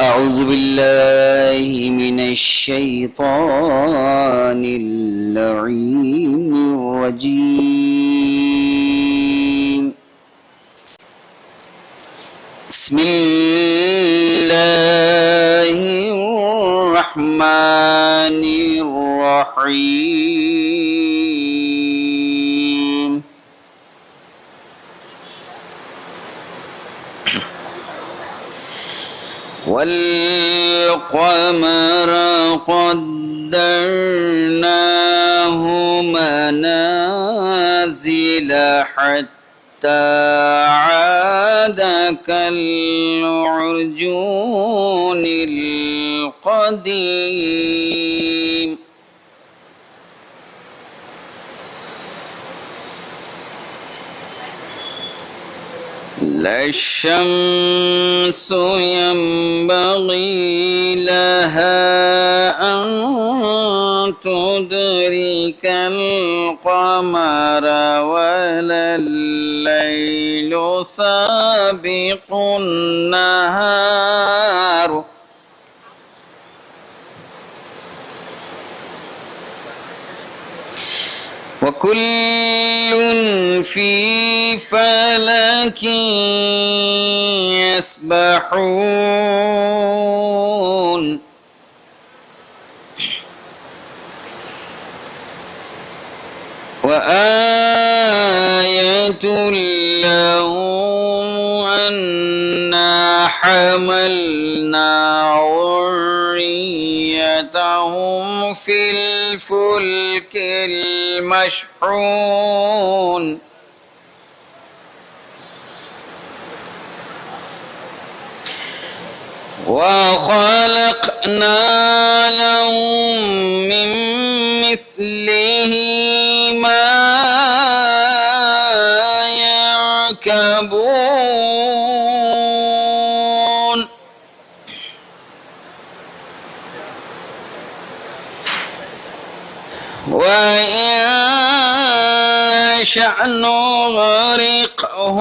أعوذ بالله من الشيطان اللعين الرجيم بسم الله الرحمن الرحيم والقمر قدرناه منازل حتى عاد كالعرجون القديم لا الشمس ينبغي لها أن تدرك القمر ولا الليل سابق النهار وكل في فلك يسبحون وآية لهم أنا حملنا ذريتهم في الفلك المشحون وخلقنا لهم من مثله ما يركبون وإن نشأ نغرقهم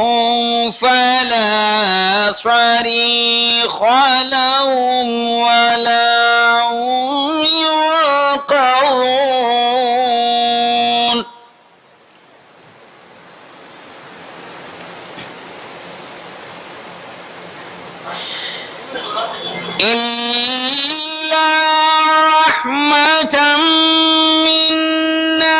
فلا صريخ لهم ولا هم ينقذون إلا رحمة منا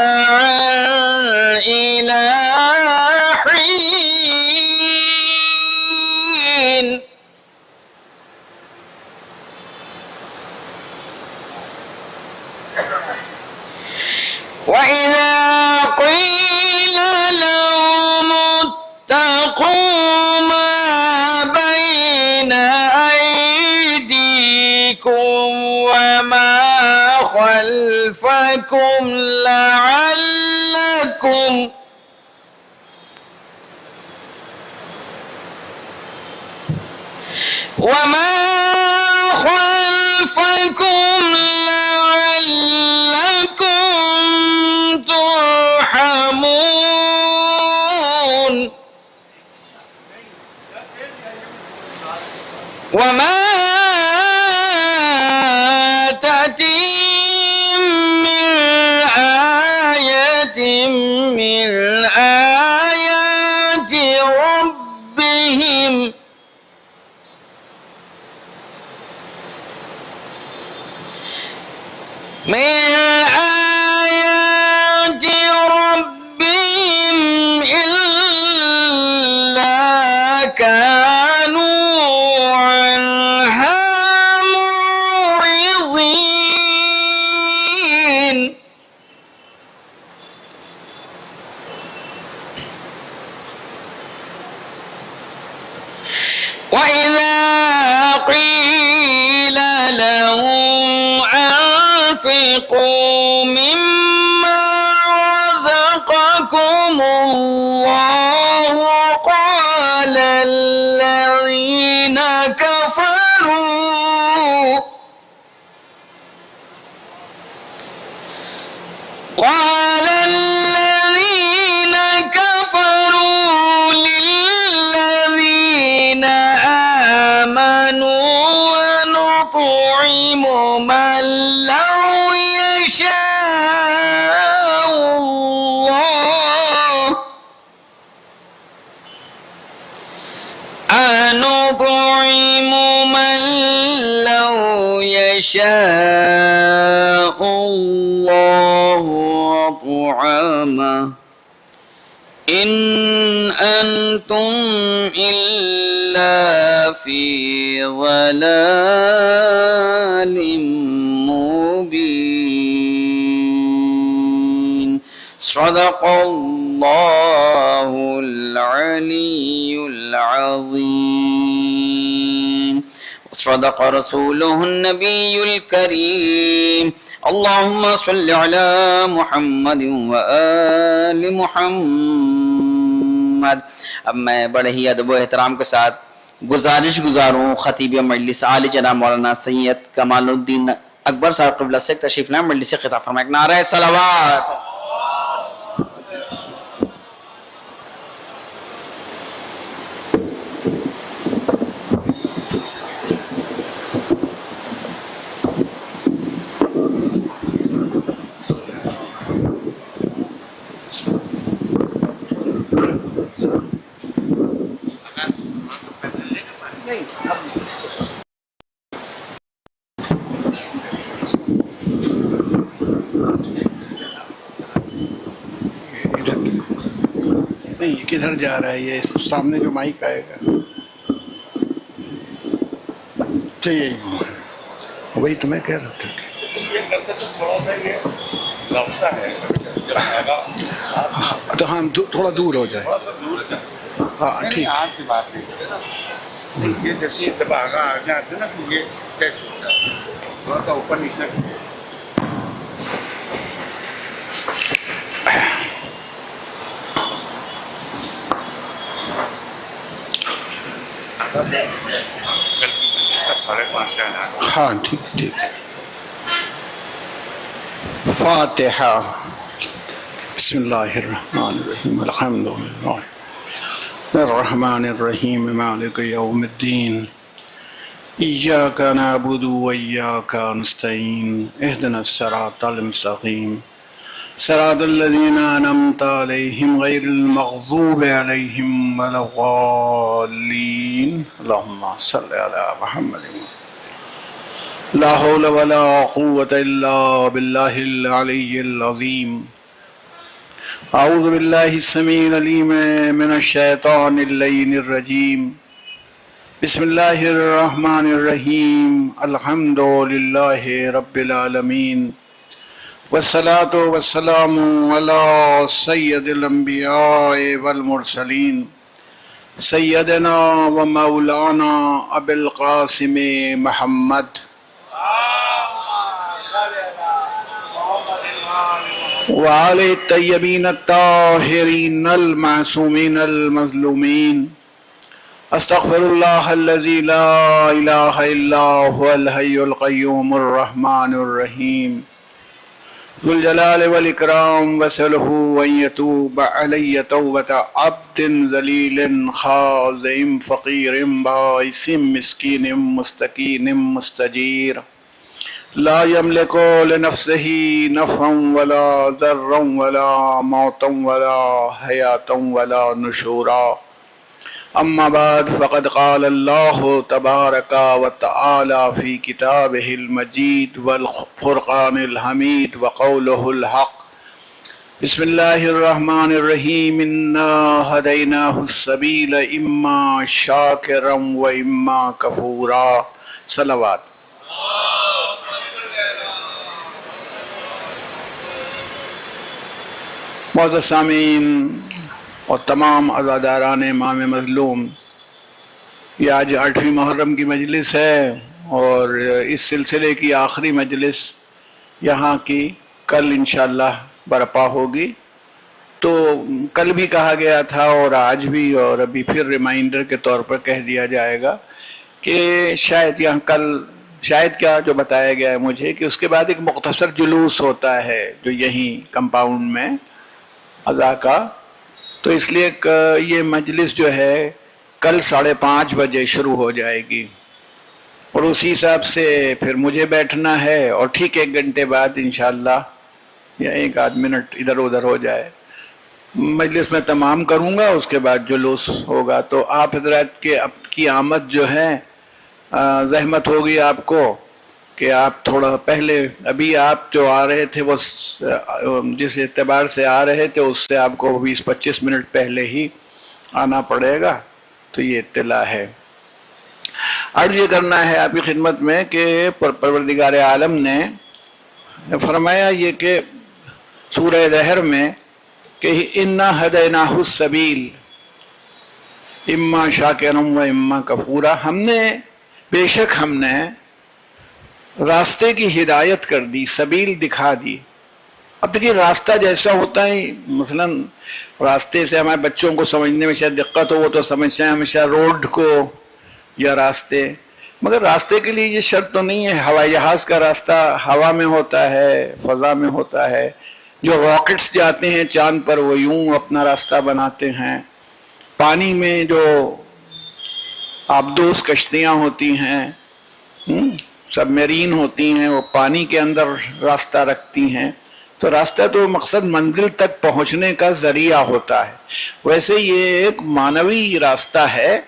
ومتاعا إلى حين وإذا قيل لهم اتقوا ما بين أيديكم وما خلفكم لعلكم ترحمون وما تأتيهم من آية من آيات ربهم إلا كانوا عنها معرضين وإذا قيل لهم أنفقوا مما رزقكم الله قال الذين كفروا نطعم من لو يشاء الله أنطعم من لو يشاء الله طعامه إن أنتم إلا في ضلال مبين صدق الله العلي العظيم وصدق رسوله النبي الكريم اللهم صل على محمد وآل محمد. اب میں بڑے ہی ادب و احترام کے ساتھ گزارش گزاروں خطیب مجلس عالی جناب مولانا سید کمال الدین اکبر صاحب قبلہ سے تشریف لائیں مجلس سے خطاب فرمائیں. نعرہ صلوات. نہیں یہ کدھر جا رہا ہے؟ یہ سامنے جو مائک آئے گا چاہیے وہی تو میں کہہ رہا تھا تو ہاں تھوڑا دور ہو جائے. ہاں ٹھیک. یہ جیسے جب آگا آگے آتے نا تو یہ ٹیچ ہوتا ہے تھوڑا سا اوپر نیچے. اس کا 5:30 کا ہے. ہاں ٹھیک ٹھیک. فاتحہ. بسم اللہ الرحمن الرحیم الحمد للہ الرحمن الرحیم مالک یوم الدین ایاک نعبد و ایاک نستعین اہدنا الصراط المستقیم صراط الذین انعمت علیہم غیر المغضوب علیہم ولا الضالین. اللہم صل علی محمد. لا حول ولا قوة الا باللہ العلی العظیم. اعوذ باللہ السمیع العلیم من الشیطان اللعین الرجیم. بسم اللہ الرحمن الرحیم. الحمد للہ رب العالمین والصلاة والسلام علی سید الانبیاء والمرسلین سیدنا و مولانا ابی القاسم محمد وعلى الطيبين الطاهرين المعصومين المظلومين. استغفر الله الذي لا إله إلا هو الحي القيوم الرحمن الرحيم ذو الجلال والإكرام وسأله أن يتوب علي توبة عبد ذليل خاضع فقير بائس مسكين مستكين مستجير لا يملك لنفسه نفعا ولا ضرا ولا موتا ولا حياة ولا نشورا. أما بعد فقد قال الله تبارك وتعالى في كتابه المجيد والفرقان الحميد وقوله الحق. بسم الله الرحمن الرحيم. إنا هديناه السبيل إما شاكرا وإما كفورا. صلوات. معزز سامعین اور تمام عزاداران امام مظلوم، یہ آج 8ویں محرم کی مجلس ہے اور اس سلسلے کی آخری مجلس یہاں کی کل انشاءاللہ برپا ہوگی. تو کل بھی کہا گیا تھا اور آج بھی اور ابھی پھر ریمائنڈر کے طور پر کہہ دیا جائے گا کہ شاید یہاں کل شاید کیا جو بتایا گیا ہے مجھے کہ اس کے بعد ایک مختصر جلوس ہوتا ہے جو یہیں کمپاؤنڈ میں ادا کا. تو اس لیے یہ مجلس جو ہے کل 5:30 بجے شروع ہو جائے گی. اور اسی حساب سے پھر مجھے بیٹھنا ہے اور ٹھیک 1 گھنٹے بعد انشاءاللہ یا 1 آدھ منٹ ادھر ادھر ہو جائے مجلس میں تمام کروں گا، اس کے بعد جلوس ہوگا۔ تو آپ حضرات کی آمد جو ہے زحمت ہوگی آپ کو کہ آپ تھوڑا پہلے، ابھی آپ جو آ رہے تھے وہ جس اعتبار سے آ رہے تھے اس سے آپ کو 20-25 منٹ پہلے ہی آنا پڑے گا، تو یہ اطلاع ہے۔ عرض یہ کرنا ہے آپ کی خدمت میں کہ پروردگار عالم نے فرمایا یہ کہ سورہ دہر میں کہ اِنَّا هَدَيْنَاهُ السَّبِيلَ اِمَّا شَاكِرًا وَإِمَّا كَفُورًا، بے شک ہم نے راستے کی ہدایت کر دی، سبیل دکھا دی۔ اب دیکھیے راستہ جیسا ہوتا ہے، مثلا راستے سے ہمارے بچوں کو سمجھنے میں شاید دقت ہو، وہ تو سمجھتے ہیں ہمیشہ روڈ کو یا راستے، مگر راستے کے لیے یہ شرط تو نہیں ہے۔ ہوائی جہاز کا راستہ ہوا میں ہوتا ہے، فضا میں ہوتا ہے، جو راکٹس جاتے ہیں چاند پر وہ یوں اپنا راستہ بناتے ہیں، پانی میں جو آبدوز کشتیاں ہوتی ہیں، سب میرین ہوتی ہیں، وہ پانی کے اندر راستہ رکھتی ہیں، تو راستہ تو مقصد منزل تک پہنچنے کا ذریعہ ہوتا ہے۔ ویسے یہ ایک معنوی راستہ ہے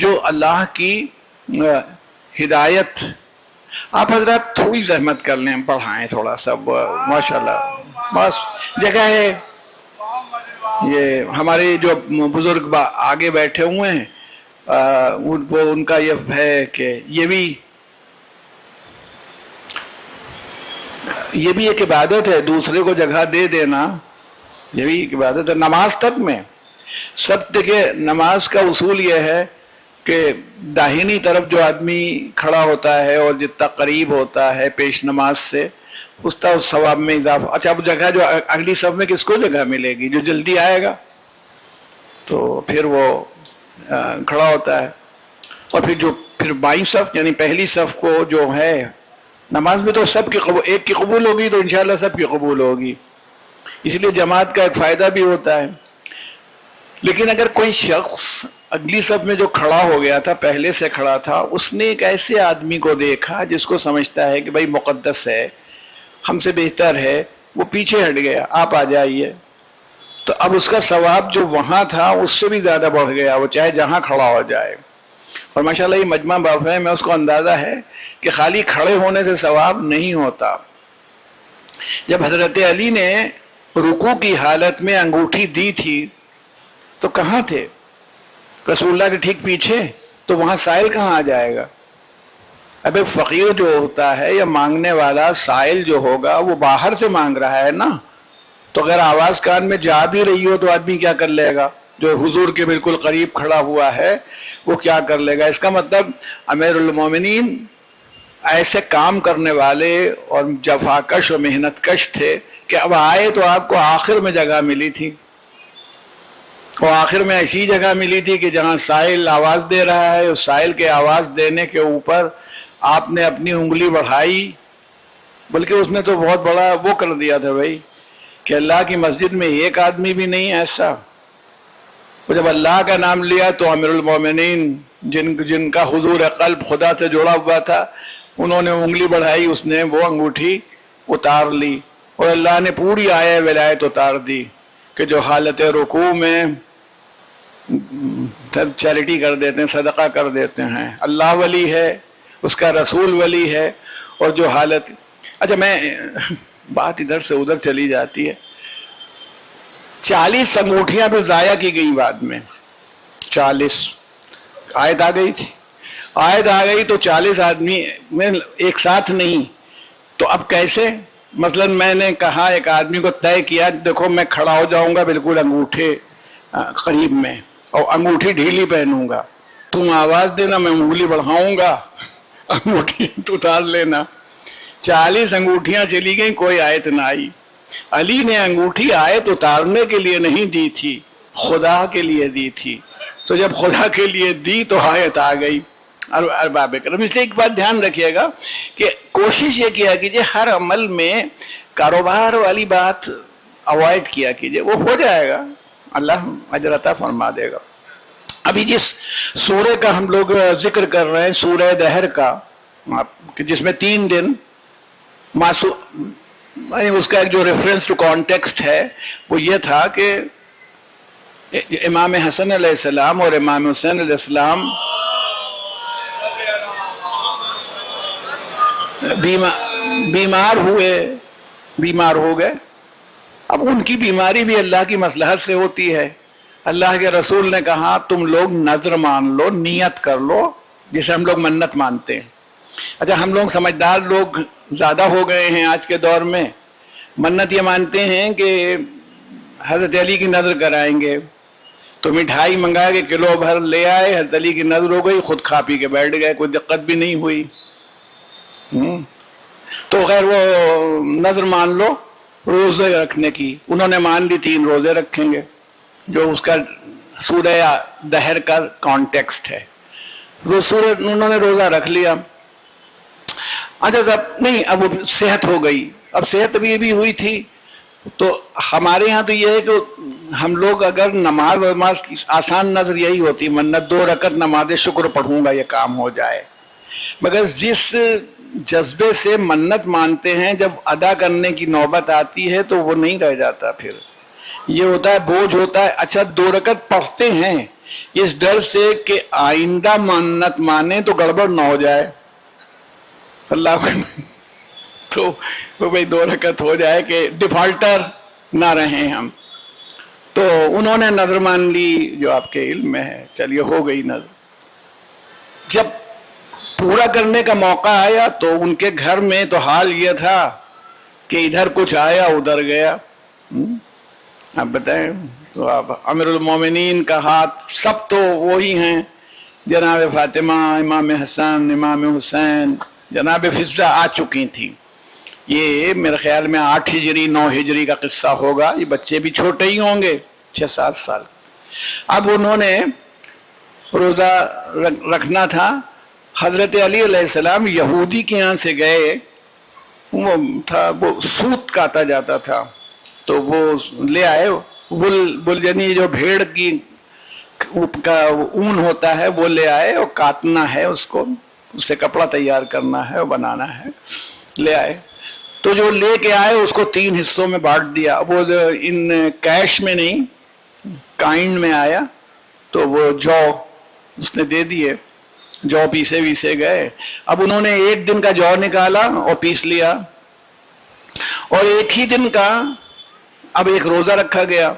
جو اللہ کی ہدایت۔ آپ حضرات تھوڑی زحمت کر لیں، پڑھائیں تھوڑا سا، ماشاءاللہ بس جگہ ہے۔ یہ ہمارے جو بزرگ آگے بیٹھے ہوئے ہیں وہ ان کا یہ ہے کہ یہ بھی ایک عبادت ہے، دوسرے کو جگہ دے دینا یہ بھی ایک عبادت ہے۔ نماز تک میں سب دیکھیں، نماز کا اصول یہ ہے کہ داہنی طرف جو آدمی کھڑا ہوتا ہے اور جتنا قریب ہوتا ہے پیش نماز سے اس طرح ثواب میں اضافہ۔ اچھا اب جگہ جو اگلی صف میں کس کو جگہ ملے گی؟ جو جلدی آئے گا تو پھر وہ کھڑا ہوتا ہے، اور پھر بائیں صف یعنی پہلی صف کو جو ہے نماز میں تو سب کی ایک کی قبول ہوگی تو انشاءاللہ سب کی قبول ہوگی، اس لیے جماعت کا ایک فائدہ بھی ہوتا ہے۔ لیکن اگر کوئی شخص اگلی صف میں جو کھڑا ہو گیا تھا، پہلے سے کھڑا تھا، اس نے ایک ایسے آدمی کو دیکھا جس کو سمجھتا ہے کہ بھائی مقدس ہے، ہم سے بہتر ہے، وہ پیچھے ہٹ گیا، آپ آ جائیے، تو اب اس کا ثواب جو وہاں تھا اس سے بھی زیادہ بڑھ گیا، وہ چاہے جہاں کھڑا ہو جائے۔ اور ماشاءاللہ یہ مجمع بافہ میں اس کو اندازہ ہے کہ خالی کھڑے ہونے سے ثواب نہیں ہوتا۔ جب حضرت علی نے رکوع کی حالت میں انگوٹھی دی تھی تو کہاں تھے؟ رسول اللہ کے ٹھیک پیچھے، تو وہاں سائل کہاں آ جائے گا؟ ابے فقیر جو ہوتا ہے یا مانگنے والا سائل جو ہوگا وہ باہر سے مانگ رہا ہے نا، تو اگر آواز کان میں جا بھی رہی ہو تو آدمی کیا کر لے گا؟ جو حضور کے بالکل قریب کھڑا ہوا ہے وہ کیا کر لے گا؟ اس کا مطلب امیر المومنین ایسے کام کرنے والے اور جفاکش و محنت کش تھے کہ اب آئے تو آپ کو آخر میں جگہ ملی تھی، اور آخر میں ایسی جگہ ملی تھی کہ جہاں سائل آواز دے رہا ہے، اس سائل کے آواز دینے کے اوپر آپ نے اپنی انگلی بڑھائی، بلکہ اس نے تو بہت بڑا وہ کر دیا تھا بھائی کہ اللہ کی مسجد میں ایک آدمی بھی نہیں ایسا۔ وہ جب اللہ کا نام لیا تو امیر المومنین جن کا حضور قلب خدا سے جڑا ہوا تھا انہوں نے انگلی بڑھائی، اس نے وہ انگوٹھی اتار لی، اور اللہ نے پوری آیہ ولایت اتار دی کہ جو حالت رکوع میں چیریٹی کر دیتے ہیں، صدقہ کر دیتے ہیں، اللہ ولی ہے، اس کا رسول ولی ہے، اور جو حالت۔ اچھا میں بات ادھر سے ادھر چلی جاتی ہے۔ 40 انگوٹھیاں بھی ضائع کی گئی بعد میں، 40 آیت آ گئی تھی، آیت آ گئی تو 40 آدمی میں ایک ساتھ نہیں، تو اب کیسے؟ مثلا میں نے کہا ایک آدمی کو طے کیا، دیکھو میں کھڑا ہو جاؤں گا بالکل انگوٹھے قریب میں اور انگوٹھی ڈھیلی پہنوں گا، تم آواز دینا، میں انگلی بڑھاؤں گا، انگوٹھی تو اتار لینا۔ 40 انگوٹھیاں چلی گئیں، کوئی آیت نہ آئی۔ علی نے انگوٹھی آیت اتارنے کے لیے نہیں دی تھی، خدا کے لیے دی تھی، تو جب خدا کے لیے دی تو آیت آ گئی۔ ارباب کرم، اس لیے ایک بات دھیان رکھیے گا کہ کوشش یہ کیا کیجیے ہر عمل میں کاروبار والی بات اوائڈ کیا کیجیے، وہ ہو جائے گا، اللہ اجر عطا فرما دے گا۔ ابھی جس سورہ کا ہم لوگ ذکر کر رہے ہیں، سورہ دہر کا، جس میں 3 دن اس کا ایک جو ریفرنس ٹو کانٹیکسٹ ہے وہ یہ تھا کہ امام حسن علیہ السلام اور امام حسین علیہ السلام بیمار ہو گئے. اب ان کی بیماری بھی اللہ کی مصلحت سے ہوتی ہے. اللہ کے رسول نے کہا تم لوگ نظر مان لو, نیت کر لو, جسے ہم لوگ منت مانتے ہیں. اچھا ہم لوگ سمجھدار لوگ زیادہ ہو گئے ہیں آج کے دور میں, منت یہ مانتے ہیں کہ حضرت علی کی نظر کرائیں گے, تو مٹھائی منگا کے کلو بھر لے آئے, حضرت علی کی نظر ہو گئی, خود کھا پی کے بیٹھ گئے, کوئی دقت بھی نہیں ہوئی. تو خیر وہ نظر مان لو روزے رکھنے کی, انہوں نے مان لی 3 روزے رکھیں گے, جو اس کا سورہ دہر کا کانٹیکسٹ ہے. وہ انہوں نے روزہ رکھ لیا. اچھا صاحب نہیں, اب وہ صحت ہو گئی, اب صحت بھی ہوئی تھی. تو ہمارے ہاں تو یہ ہے کہ ہم لوگ اگر نماز کی آسان نظر یہی ہوتی, منت 2 رکعت نماز شکر پڑھوں گا یہ کام ہو جائے. مگر جس جذبے سے منت مانتے ہیں جب ادا کرنے کی نوبت آتی ہے تو وہ نہیں رہ جاتا. پھر یہ ہوتا ہے بوجھ ہوتا ہے. اچھا 2 رکعت پڑھتے ہیں اس ڈر سے کہ آئندہ منت مانے تو گڑبڑ نہ ہو جائے, اللہ کو تو بھائی 2 رکعت ہو جائے کہ ڈیفالٹر نہ رہیں ہم. تو انہوں نے نظر مان لی جو آپ کے علم میں ہے, چلیے ہو گئی نظر. جب پورا کرنے کا موقع آیا تو ان کے گھر میں تو حال یہ تھا کہ ادھر کچھ آیا ادھر گیا. آپ بتائیں, تو آپ امیر المومنین کا ہاتھ سب تو وہی ہیں, جناب فاطمہ, امام حسن, امام حسین, جناب فضہ آ چکی تھی. یہ میرے خیال میں 8 ہجری 9 ہجری کا قصہ ہوگا. یہ بچے بھی چھوٹے ہی ہوں گے, 6-7 سال. اب انہوں نے روزہ رکھنا تھا. حضرت علی علیہ السلام یہودی کے یہاں سے گئے, وہ سوت کاتا جاتا تھا, تو وہ لے آئے وول یعنی جو بھیڑ کی کا اون ہوتا ہے وہ لے آئے, اور کاٹنا ہے اس کو, اس سے کپڑا تیار کرنا ہے اور بنانا ہے. لے آئے تو جو لے کے آئے اس کو 3 حصوں میں بانٹ دیا. وہ ان کیش میں نہیں, کائنڈ میں آیا, تو وہ جو اس نے دے دیے, جو پیسے گئے. اب انہوں نے 1 دن کا جو نکالا اور پیس لیا, اور 1 ہی دن کا اب ایک روزہ رکھا گیا.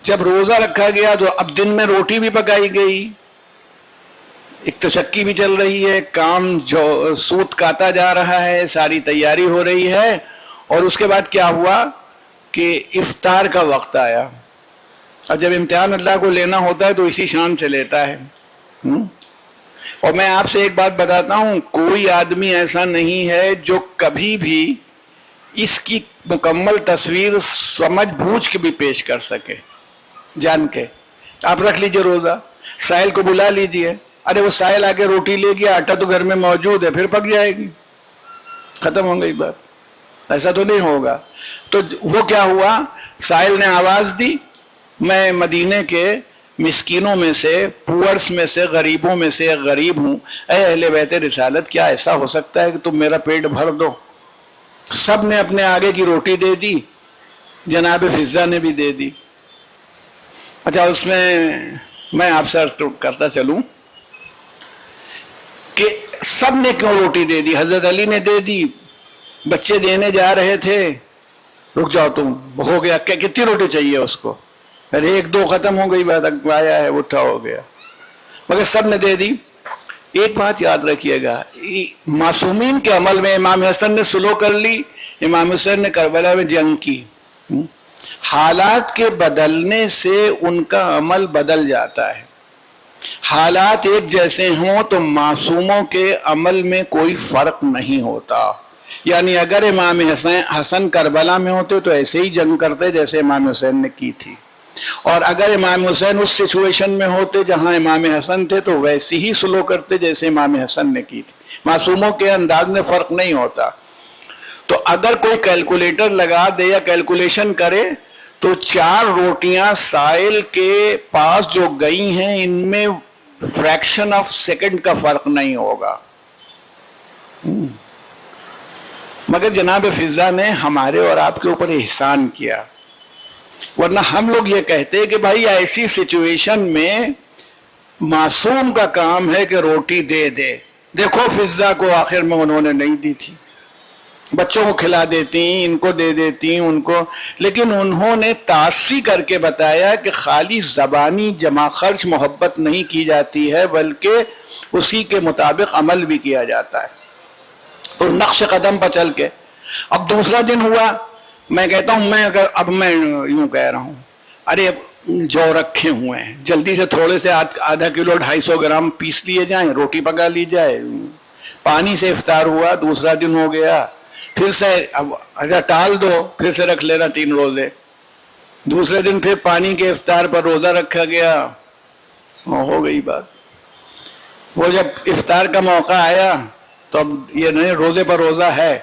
جب روزہ رکھا گیا تو اب دن میں روٹی بھی پکائی گئی, ایک تو چکی بھی چل رہی ہے, کام جو سوت کاتا جا رہا ہے, ساری تیاری ہو رہی ہے. اور اس کے بعد کیا ہوا کہ افطار کا وقت آیا. اور جب امتحان اللہ کو لینا ہوتا ہے تو اسی شان سے لیتا ہے. اور میں آپ سے ایک بات بتاتا ہوں, کوئی آدمی ایسا نہیں ہے جو کبھی بھی اس کی مکمل تصویر سمجھ بوجھ کے بھی پیش کر سکے جان کے. آپ رکھ لیجئے روزہ, سائل کو بلا لیجئے, ارے وہ سائل آگے روٹی لے گیا, آٹا تو گھر میں موجود ہے, پھر پک جائے گی, ختم ہو گئی بات. ایسا تو نہیں ہوگا. تو وہ کیا ہوا, سائل نے آواز دی, میں مدینے کے مسکینوں میں سے, پورس میں سے, غریبوں میں سے ایک غریب ہوں, اے اہل بیت رسالت, کیا ایسا ہو سکتا ہے کہ تم میرا پیٹ بھر دو؟ سب نے اپنے آگے کی روٹی دے دی, جناب فضہ نے بھی دے دی. اچھا اس میں آپ سے عرض کرتا چلوں کہ سب نے کیوں روٹی دے دی. حضرت علی نے دے دی, بچے دینے جا رہے تھے, رک جاؤ تم, ہو گیا, کتنی روٹی چاہیے اس کو, ارے 1-2 ختم ہو گئی, بات آیا ہے اٹھا ہو گیا, مگر سب نے دے دی. ایک بات یاد رکھیے گا, معصومین کے عمل میں امام حسن نے سلو کر لی, امام حسین نے کربلا میں جنگ کی. حالات کے بدلنے سے ان کا عمل بدل جاتا ہے. حالات ایک جیسے ہوں تو معصوموں کے عمل میں کوئی فرق نہیں ہوتا. یعنی اگر امام حسن کربلا میں ہوتے تو ایسے ہی جنگ کرتے جیسے امام حسین نے کی تھی, اور اگر امام حسین اس سچویشن میں ہوتے جہاں امام حسن تھے تو ویسے ہی سلو کرتے جیسے امام حسن نے کی تھی. معصوموں کے انداز میں فرق نہیں ہوتا. تو اگر کوئی کیلکولیٹر لگا دے یا کیلکولیشن کرے تو 4 روٹیاں سائل کے پاس جو گئی ہیں ان میں فریکشن آف سیکنڈ کا فرق نہیں ہوگا. مگر جناب فضا نے ہمارے اور آپ کے اوپر احسان کیا، ورنہ ہم لوگ یہ کہتے کہ بھائی ایسی سچویشن میں معصوم کا کام ہے کہ روٹی دے دے. دیکھو فضا کو آخر میں انہوں نے نہیں دی تھی، بچوں کو کھلا دیتی، ان کو دے دیتی ان کو، لیکن انہوں نے تاسی کر کے بتایا کہ خالی زبانی جمع خرچ محبت نہیں کی جاتی ہے، بلکہ اسی کے مطابق عمل بھی کیا جاتا ہے، اور نقش قدم پر چل کے. اب دوسرا دن ہوا، میں کہتا ہوں اب میں یوں کہہ رہا ہوں، ارے جو رکھے ہوئے ہیں جلدی سے تھوڑے سے آدھا کلو 250 گرام پیس لیے جائیں، روٹی پکا لی جائے. پانی سے افطار ہوا، دوسرا دن ہو گیا، پھر سے اچھا ٹال دو، پھر سے رکھ لینا 3 روزے. دوسرے دن پھر پانی کے افطار پر روزہ رکھا گیا، ہو گئی بات. وہ جب افطار کا موقع آیا تو اب یہ نہیں روزے پر روزہ ہے،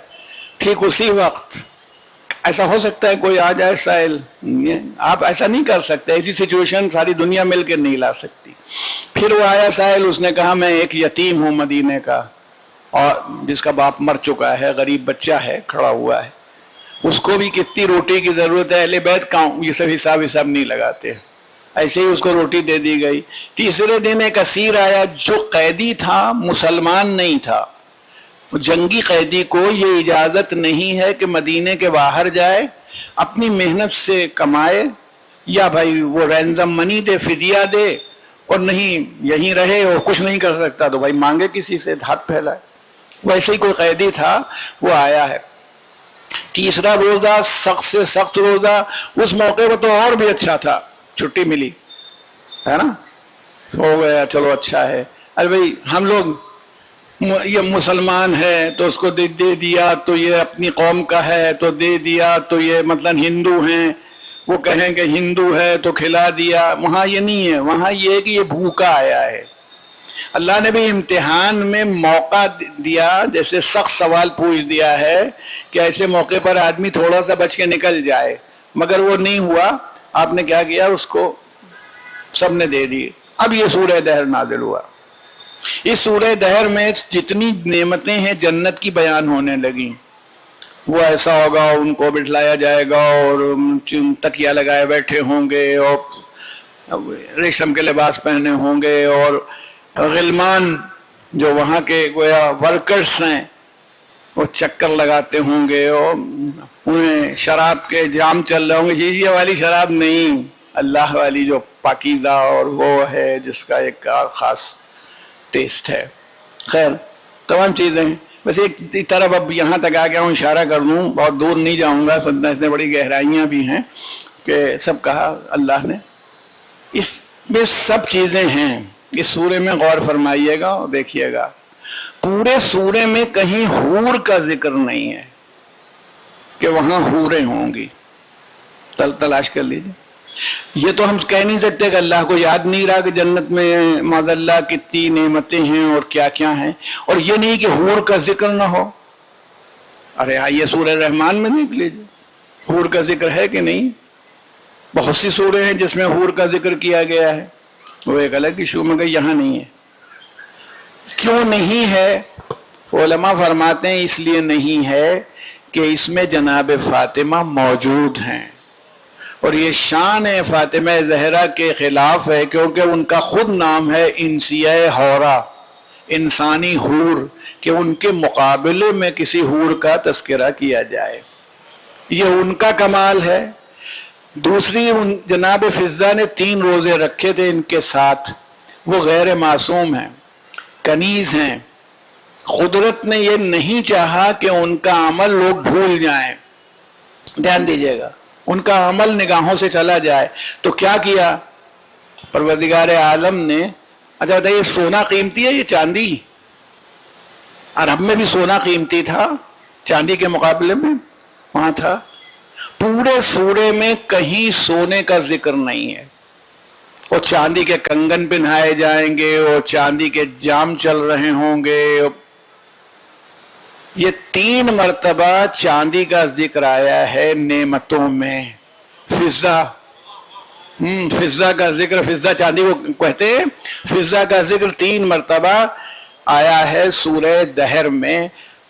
ٹھیک اسی وقت ایسا ہو سکتا ہے کوئی آ جائے سائل، آپ ایسا نہیں کر سکتے، ایسی سچویشن ساری دنیا مل کے نہیں لا سکتی. پھر وہ آیا سائل، اس نے کہا میں ایک یتیم ہوں مدینے کا، اور جس کا باپ مر چکا ہے، غریب بچہ ہے کھڑا ہوا ہے، اس کو بھی کتنی روٹی کی ضرورت ہے. اہل بیت کا یہ سب حساب نہیں لگاتے، ایسے ہی اس کو روٹی دے دی گئی. تیسرے دن ایک اسیر آیا جو قیدی تھا، مسلمان نہیں تھا. جنگی قیدی کو یہ اجازت نہیں ہے کہ مدینے کے باہر جائے، اپنی محنت سے کمائے، یا بھائی وہ رینزم منی دے، فدیہ دے، اور نہیں یہیں رہے اور کچھ نہیں کر سکتا تو بھائی مانگے کسی سے، ہاتھ پھیلائے. ویسے ہی کوئی قیدی تھا، وہ آیا ہے. تیسرا روزہ سخت سے سخت روزہ، اس موقع پر تو اور بھی اچھا تھا، چھٹی ملی ہے نا، ہو گیا چلو اچھا ہے. ارے بھائی ہم لوگ یہ مسلمان ہے تو اس کو دے دیا تو یہ اپنی قوم کا ہے تو دے دیا تو یہ مطلب ہندو ہیں، وہ کہیں کہ ہندو ہے تو کھلا دیا. وہاں یہ نہیں ہے، وہاں یہ ہے کہ یہ بھوکا آیا ہے. اللہ نے بھی امتحان میں موقع دیا، جیسے سخت سوال پوچھ دیا ہے کہ ایسے موقع پر آدمی تھوڑا سا بچ کے نکل جائے، مگر وہ نہیں ہوا. آپ نے کیا کیا، اس کو سب نے دے دی. اب یہ سورہ دہر نازل ہوا. اس سورہ دہر میں جتنی نعمتیں ہیں جنت کی بیان ہونے لگیں. وہ ایسا ہوگا، ان کو بٹھلایا جائے گا اور تکیا لگائے بیٹھے ہوں گے، اور ریشم کے لباس پہنے ہوں گے، اور غلمان جو وہاں کے گویا ورکرز ہیں وہ چکر لگاتے ہوں گے، اور انہیں شراب کے جام چل رہے ہوں گے. یہ والی شراب نہیں، اللہ والی جو پاکیزہ اور وہ ہے جس کا ایک خاص ٹیسٹ ہے. خیر تمام چیزیں ہیں. بس ایک طرف اب یہاں تک آ گیا ہوں، اشارہ کر دوں، بہت دور نہیں جاؤں گا، سننا اس میں بڑی گہرائیاں بھی ہیں کہ سب کہا اللہ نے. اس میں سب چیزیں ہیں. اس سورے میں غور فرمائیے گا اور دیکھیے گا، پورے سورے میں کہیں حور کا ذکر نہیں ہے کہ وہاں حوریں ہوں گی. تلاش کر لیجیے. یہ تو ہم کہہ نہیں سکتے کہ اللہ کو یاد نہیں رہا کہ جنت میں معاذ اللہ کتنی نعمتیں ہیں اور کیا کیا ہیں، اور یہ نہیں کہ حور کا ذکر نہ ہو. ارے آئیے سورہ رحمان میں دیکھ لیجیے، حور کا ذکر ہے کہ نہیں. بہت سی سورے ہیں جس میں حور کا ذکر کیا گیا ہے، وہ ایک الگ ایشو میں کہ یہاں نہیں ہے. کیوں نہیں ہے؟ علماء فرماتے ہیں اس لیے نہیں ہے کہ اس میں جناب فاطمہ موجود ہیں، اور یہ شان فاطمہ زہرا کے خلاف ہے، کیونکہ ان کا خود نام ہے انسیہ حورا، انسانی حور، کہ ان کے مقابلے میں کسی حور کا تذکرہ کیا جائے. یہ ان کا کمال ہے. دوسری جناب فضا نے 3 روزے رکھے تھے ان کے ساتھ، وہ غیر معصوم ہیں، کنیز ہیں. قدرت نے یہ نہیں چاہا کہ ان کا عمل لوگ بھول جائیں. دھیان دیجیے گا، ان کا عمل نگاہوں سے چلا جائے. تو کیا کیا پروردگار عالم نے؟ اچھا بتائیے، سونا قیمتی ہے یہ چاندی؟ عرب میں بھی سونا قیمتی تھا چاندی کے مقابلے میں، وہاں تھا. پورے سورے میں کہیں سونے کا ذکر نہیں ہے. اور چاندی کے کنگن پہنائے جائیں گے اور چاندی کے جام چل رہے ہوں گے. یہ 3 مرتبہ چاندی کا ذکر آیا ہے نعمتوں میں. فضہ کا ذکر، فضہ چاندی کو کہتے ہیں، فضہ کا ذکر 3 مرتبہ آیا ہے سورہ دہر میں.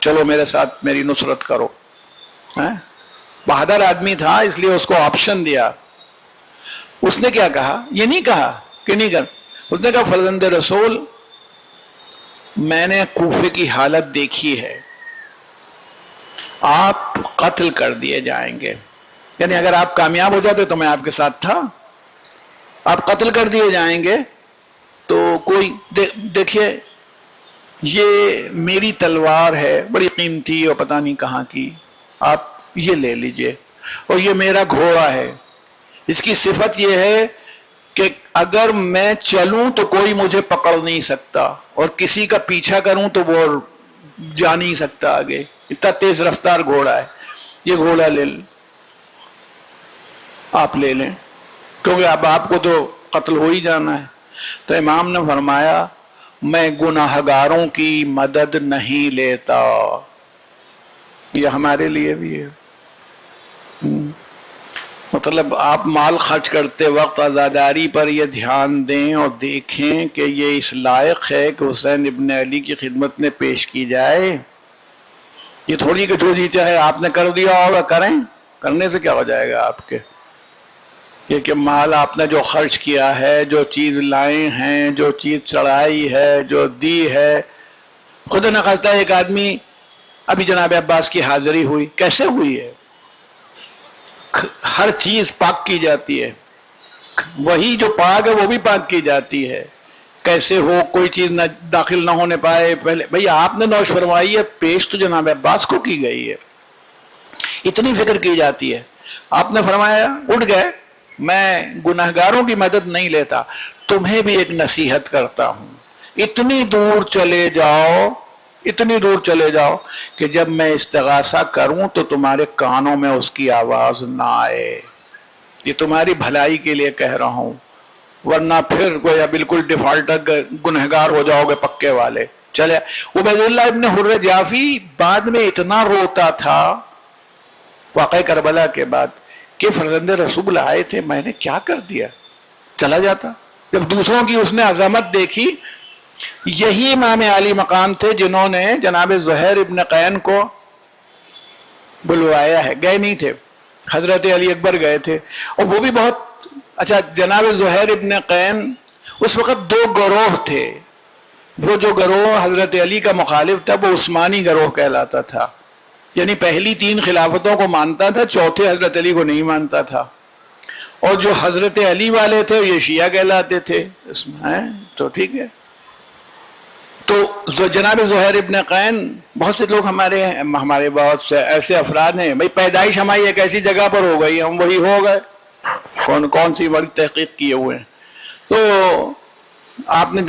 چلو میرے ساتھ میری نصرت کرو. بہادر آدمی تھا اس لیے اس کو آپشن دیا. اس نے کیا کہا؟ یہ نہیں کہا کہ نہیں کر، اس نے کہا فرزند رسول میں نے کوفے کی حالت دیکھی ہے، آپ قتل کر دیے جائیں گے، یعنی اگر آپ کامیاب ہو جاتے تو میں آپ کے ساتھ تھا، آپ قتل کر دیے جائیں گے تو کوئی دیکھیے یہ میری تلوار ہے بڑی قیمتی اور پتہ نہیں کہاں کی، آپ یہ لے لیجئے، اور یہ میرا گھوڑا ہے، اس کی صفت یہ ہے کہ اگر میں چلوں تو کوئی مجھے پکڑ نہیں سکتا، اور کسی کا پیچھا کروں تو وہ جا نہیں سکتا آگے، اتنا تیز رفتار گھوڑا ہے، یہ گھوڑا لے لیں، آپ لے لیں، کیونکہ اب آپ کو تو قتل ہو ہی جانا ہے. تو امام نے فرمایا میں گناہگاروں کی مدد نہیں لیتا. یہ ہمارے لیے بھی ہے. مطلب آپ مال خرچ کرتے وقت عزاداری پر یہ دھیان دیں اور دیکھیں کہ یہ اس لائق ہے کہ حسین ابن علی کی خدمت میں پیش کی جائے. یہ تھوڑی کہ جو جی چاہے آپ نے کر دیا ہوگا کریں، کرنے سے کیا ہو جائے گا آپ کے. یہ کہ مال آپ نے جو خرچ کیا ہے، جو چیز لائے ہیں، جو چیز چڑھائی ہے، جو دی ہے، خدا نخواستہ ایک آدمی، ابھی جناب عباس کی حاضری ہوئی، کیسے ہوئی ہے؟ ہر چیز پاک کی جاتی ہے، وہی جو پاک ہے وہ بھی پاک کی جاتی ہے. کیسے ہو کوئی چیز نہ داخل نہ ہونے پائے. پہلے بھئی آپ نے نوش فرمائی ہے، پیش تو جناب عباس کو کی گئی ہے، اتنی فکر کی جاتی ہے. آپ نے فرمایا اٹھ گئے، میں گناہگاروں کی مدد نہیں لیتا. تمہیں بھی ایک نصیحت کرتا ہوں، اتنی دور چلے جاؤ، اتنی دور چلے جاؤ کہ جب میں استغاثہ کروں تو تمہارے کانوں میں اس کی آواز نہ آئے. یہ تمہاری بھلائی کے لیے کہہ رہا ہوں، ورنہ پھر گویا بالکل ڈیفالٹر گنہگار ہو جاؤ گے پکے والے. چلے عبید اللہ ابن حر جعفی بعد میں اتنا روتا تھا واقعہ کربلا کے بعد کہ فرزند رسول آئے تھے، میں نے کیا کر دیا، چلا جاتا. جب دوسروں کی اس نے عظمت دیکھی، یہی امام عالی مقام تھے جنہوں نے جناب زہیر ابن قین کو بلوایا ہے. گئے نہیں تھے، حضرت علی اکبر گئے تھے، اور وہ بھی بہت اچھا. جناب زہیر ابن قین اس وقت دو گروہ تھے. وہ جو گروہ حضرت علی کا مخالف تھا وہ عثمانی گروہ کہلاتا تھا، یعنی پہلی 3 خلافتوں کو مانتا تھا، چوتھے حضرت علی کو نہیں مانتا تھا. اور جو حضرت علی والے تھے یہ شیعہ کہلاتے تھے اس میں. تو ٹھیک ہے، تو جناب زہیر ابن قین، بہت سے لوگ ہمارے بہت سے ایسے افراد ہیں، بھئی پیدائش ہماری ایک ایسی جگہ پر ہو گئی، ہم وہی ہو گئے، کون سی بڑی تحقیق کیے ہوئے ہیں. تو آپ نے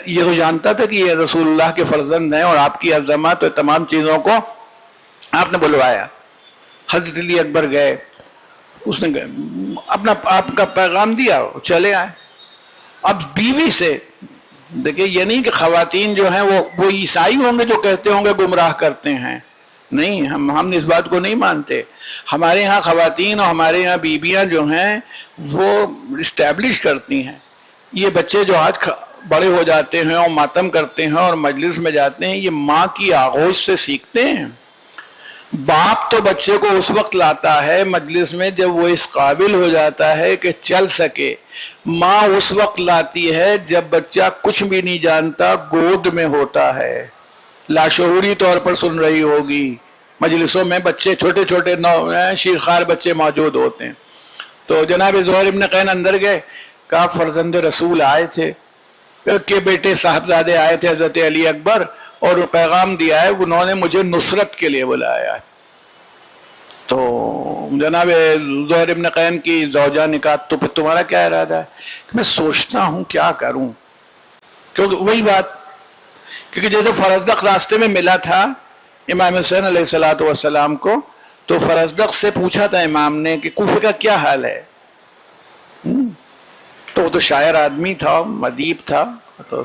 یہ تو جانتا تھا کہ یہ رسول اللہ کے فرزند ہیں، اور آپ کی عظمت اور تمام چیزوں کو آپ نے بلوایا. حضرت علی اکبر گئے، اس نے اپنا آپ کا پیغام دیا، چلے آئے. اب بیوی سے دیکھیں، یہ نہیں کہ خواتین جو ہیں وہ عیسائی ہوں گے جو کہتے ہوں گے گمراہ کرتے ہیں، نہیں، ہم اس بات کو نہیں مانتے. ہمارے ہاں خواتین اور ہمارے ہاں بیویاں جو ہیں وہ اسٹیبلش کرتی ہیں. یہ بچے جو آج بڑے ہو جاتے ہیں اور ماتم کرتے ہیں اور مجلس میں جاتے ہیں، یہ ماں کی آغوش سے سیکھتے ہیں. باپ تو بچے کو اس وقت لاتا ہے مجلس میں جب وہ اس قابل ہو جاتا ہے کہ چل سکے. ماں اس وقت لاتی ہے جب بچہ کچھ بھی نہیں جانتا، گود میں ہوتا ہے. لاشعوری طور پر سن رہی ہوگی مجلسوں میں بچے چھوٹے چھوٹے شیرخوار بچے موجود ہوتے ہیں. تو جناب زہیر ابن قین اندر گئے، کہا فرزند رسول آئے تھے کہ بیٹے صاحبزادے آئے تھے حضرت علی اکبر، اور پیغام دیا ہے، انہوں نے مجھے نصرت کے لیے بلایا ہے. تو جناب زہیر ابن قین کی زوجہ نے کہا تو پھر تمہارا کیا ارادہ ہے؟ کہ میں سوچتا ہوں کیا کروں. کیونکہ وہی بات، کیونکہ جیسے فرزدق راستے میں ملا تھا امام حسین علیہ السلام کو، تو فرزدق سے پوچھا تھا امام نے کہ کوفے کا کیا حال ہے. تو وہ تو شاعر آدمی تھا، مدیب تھا. تو